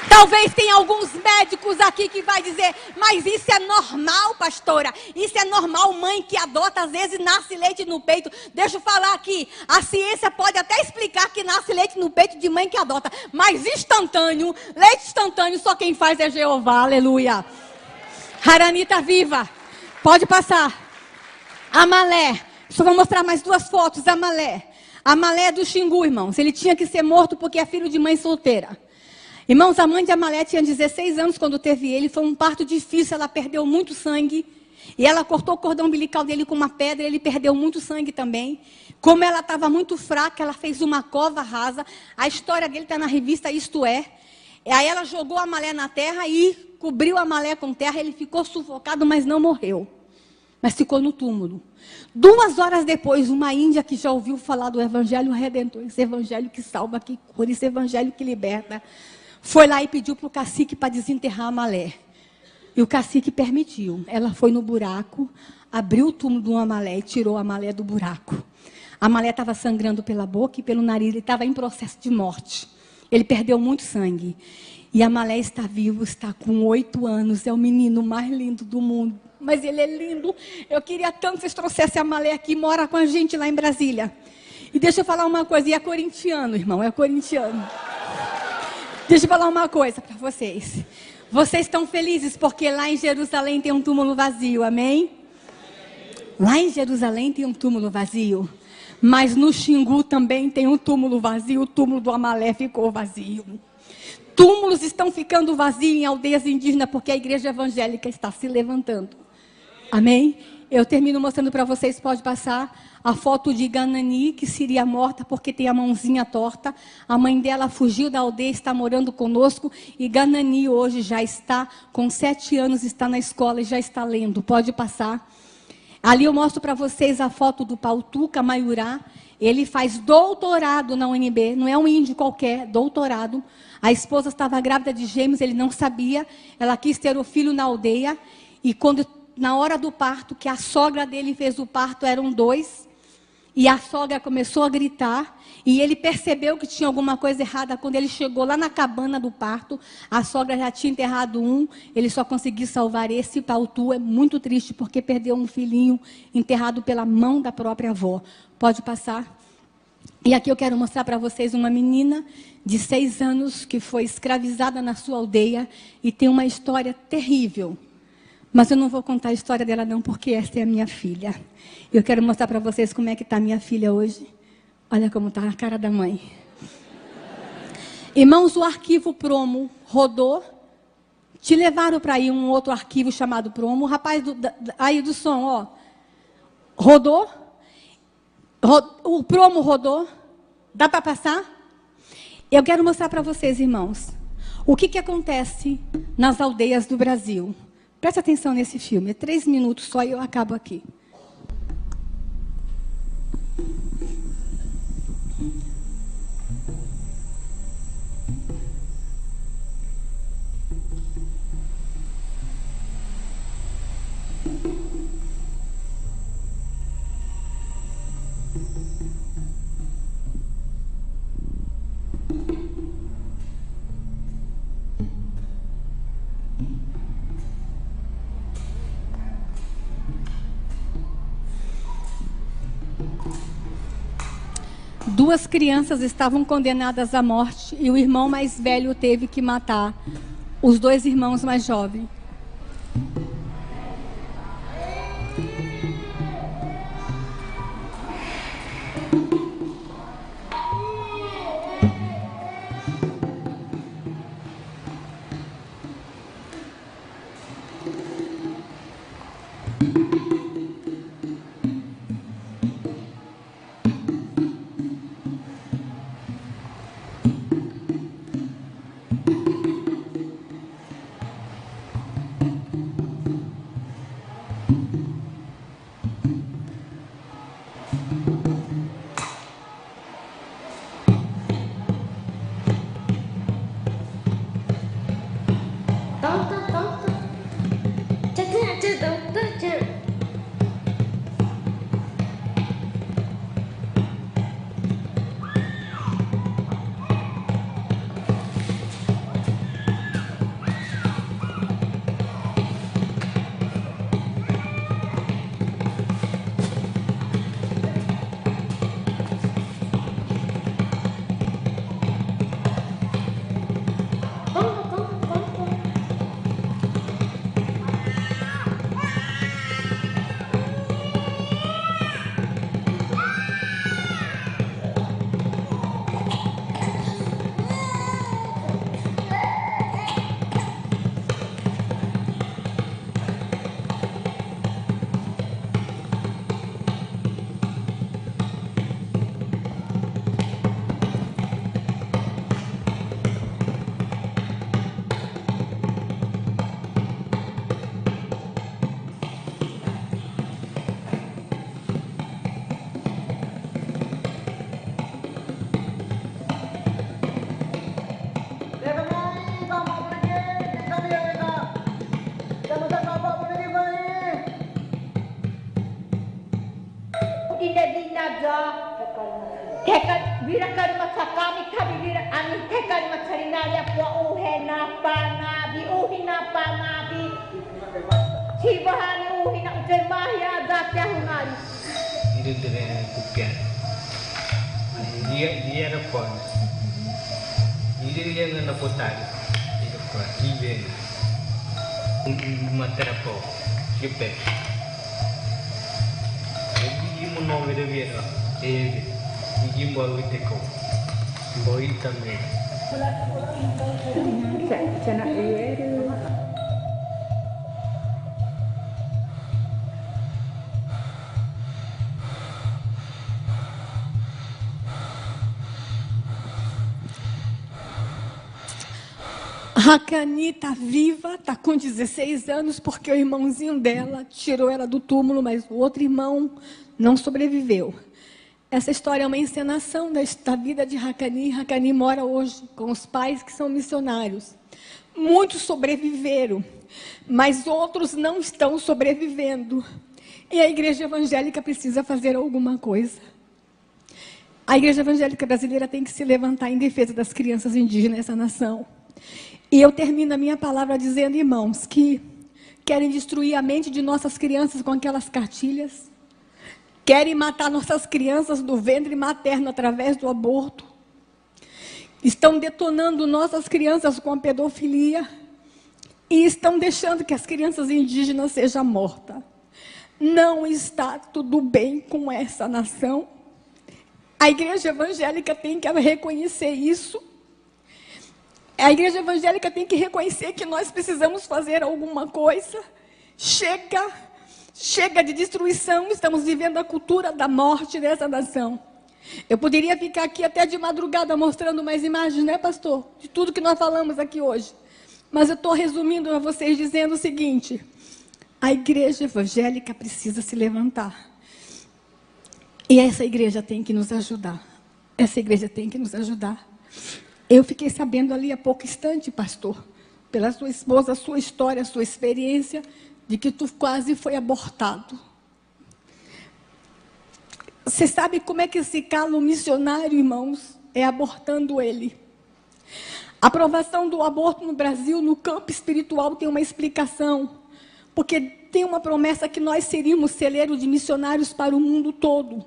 Talvez tenha alguns médicos aqui que vai dizer, mas isso é normal, pastora. Isso é normal, mãe que adota, às vezes nasce leite no peito. Deixa eu falar aqui, a ciência pode até explicar que nasce leite no peito de mãe que adota. Mas instantâneo, leite instantâneo, só quem faz é Jeová, aleluia. Harani está viva, pode passar. Amalé, só vou mostrar mais 2 fotos, Amalé. Amalé é do Xingu, irmãos. Ele tinha que ser morto porque é filho de mãe solteira. Irmãos, a mãe de Amalé tinha 16 anos quando teve ele. Foi um parto difícil, ela perdeu muito sangue. E ela cortou o cordão umbilical dele com uma pedra, ele perdeu muito sangue também. Como ela estava muito fraca, ela fez uma cova rasa. A história dele está na revista Isto É. E aí ela jogou Amalé na terra e cobriu Amalé com terra. Ele ficou sufocado, mas não morreu. mas ficou no túmulo. 2 horas depois, uma índia que já ouviu falar do Evangelho Redentor, esse Evangelho que salva, que cura, esse Evangelho que liberta, foi lá e pediu para o cacique para desenterrar a Amalé. E o cacique permitiu. Ela foi no buraco, abriu o túmulo do Amalé e tirou a Amalé do buraco. A Amalé estava sangrando pela boca e pelo nariz, ele estava em processo de morte. Ele perdeu muito sangue. E Amalé está vivo, está com 8 anos, é o menino mais lindo do mundo. Mas ele é lindo. Eu queria tanto que vocês trouxessem a Amalé aqui, mora com a gente lá em Brasília. E deixa eu falar uma coisa, e é corintiano, irmão, é corintiano. Deixa eu falar uma coisa para vocês. Vocês estão felizes porque lá em Jerusalém tem um túmulo vazio, amém? Lá em Jerusalém tem um túmulo vazio. Mas no Xingu também tem um túmulo vazio, o túmulo do Amalé ficou vazio. Túmulos estão ficando vazios em aldeias indígenas porque a igreja evangélica está se levantando. Amém? Eu termino mostrando para vocês, pode passar, a foto de Ganani, que seria morta porque tem a mãozinha torta. A mãe dela fugiu da aldeia, está morando conosco. E Ganani hoje já está com 7 anos, está na escola e já está lendo. Pode passar. Ali eu mostro para vocês a foto do Pautuca Maiurá. Ele faz doutorado na UNB, não é um índio qualquer, doutorado. A esposa estava grávida de gêmeos, ele não sabia. Ela quis ter o filho na aldeia. E quando, na hora do parto, que a sogra dele fez o parto, eram 2. E a sogra começou a gritar. E ele percebeu que tinha alguma coisa errada. Quando ele chegou lá na cabana do parto, a sogra já tinha enterrado um. Ele só conseguiu salvar esse. Pautu é muito triste porque perdeu um filhinho enterrado pela mão da própria avó. Pode passar. E aqui eu quero mostrar para vocês uma menina de 6 anos que foi escravizada na sua aldeia e tem uma história terrível. Mas eu não vou contar a história dela não, porque essa é a minha filha. Eu quero mostrar para vocês como é que está a minha filha hoje. Olha como está a cara da mãe. Irmãos, o arquivo Promo rodou. Te levaram para aí um outro arquivo chamado Promo. O rapaz aí do som, ó. Rodou. O Promo rodou. Dá para passar? Eu quero mostrar para vocês, irmãos, o que acontece nas aldeias do Brasil. Preste atenção nesse filme. É 3 minutos só e eu acabo aqui. Duas crianças estavam condenadas à morte e o irmão mais velho teve que matar os 2 irmãos mais jovens. Don't. Vira kalimat sakami kami vira ani te kalimat sarinari apua uhena panabi uhina panabi sibahani uhina utemahya datya hunari. Itu dengan kupian. Dia ada pon. Dia yang nak potar. Itu pun dia. Matera po. Kipet. Jadi mau beda-beda. Gigi mau iteko, mau itamnya. Cina iya. Hakani está viva, está com 16 anos, porque o irmãozinho dela tirou ela do túmulo, mas o outro irmão não sobreviveu. Essa história é uma encenação da vida de Hakani. Hakani mora hoje com os pais que são missionários. Muitos sobreviveram, mas outros não estão sobrevivendo. E a igreja evangélica precisa fazer alguma coisa. A igreja evangélica brasileira tem que se levantar em defesa das crianças indígenas nessa nação. E eu termino a minha palavra dizendo, irmãos, que querem destruir a mente de nossas crianças com aquelas cartilhas, querem matar nossas crianças do ventre materno através do aborto, estão detonando nossas crianças com a pedofilia e estão deixando que as crianças indígenas sejam mortas. Não está tudo bem com essa nação. A igreja evangélica tem que reconhecer isso. A igreja evangélica tem que reconhecer que nós precisamos fazer alguma coisa. Chega de destruição, estamos vivendo a cultura da morte dessa nação. Eu poderia ficar aqui até de madrugada mostrando mais imagens, né, pastor? De tudo que nós falamos aqui hoje. Mas eu estou resumindo a vocês dizendo o seguinte: a igreja evangélica precisa se levantar. E essa igreja tem que nos ajudar. Essa igreja tem que nos ajudar. Eu fiquei sabendo ali há pouco instante, pastor, pela sua esposa, a sua história, a sua experiência, de que tu quase foi abortado. Você sabe como é que se cala o missionário, irmãos? É abortando ele. A aprovação do aborto no Brasil, no campo espiritual, tem uma explicação. Porque tem uma promessa que nós seríamos celeiro de missionários para o mundo todo.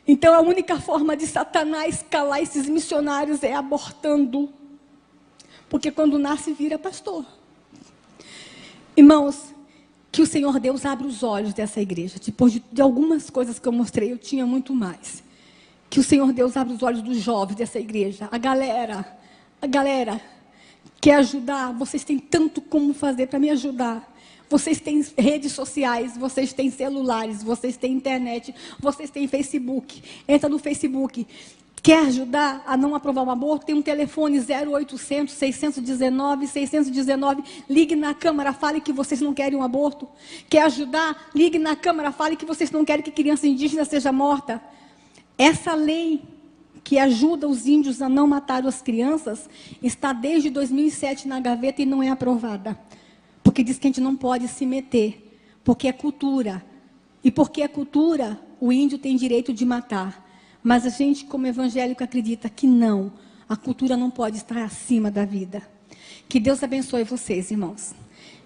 Então, a única forma de Satanás calar esses missionários é abortando. Porque quando nasce, vira pastor. Irmãos, que o Senhor Deus abra os olhos dessa igreja. Depois de algumas coisas que eu mostrei, eu tinha muito mais. Que o Senhor Deus abra os olhos dos jovens dessa igreja. A galera quer ajudar. Vocês têm tanto como fazer para me ajudar. Vocês têm redes sociais, vocês têm celulares, vocês têm internet, vocês têm Facebook. Entra no Facebook. Quer ajudar a não aprovar o aborto? Tem um telefone 0800 619 619. Ligue na Câmara, fale que vocês não querem um aborto. Quer ajudar? Ligue na Câmara, fale que vocês não querem que criança indígena seja morta. Essa lei que ajuda os índios a não matar as crianças está desde 2007 na gaveta e não é aprovada. Porque diz que a gente não pode se meter, porque é cultura. E porque é cultura, o índio tem direito de matar. Mas a gente, como evangélico, acredita que não. A cultura não pode estar acima da vida. Que Deus abençoe vocês, irmãos.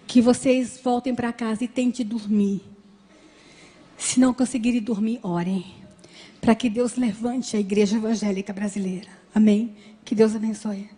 Que vocês voltem para casa e tentem dormir. Se não conseguirem dormir, orem. Para que Deus levante a igreja evangélica brasileira. Amém? Que Deus abençoe.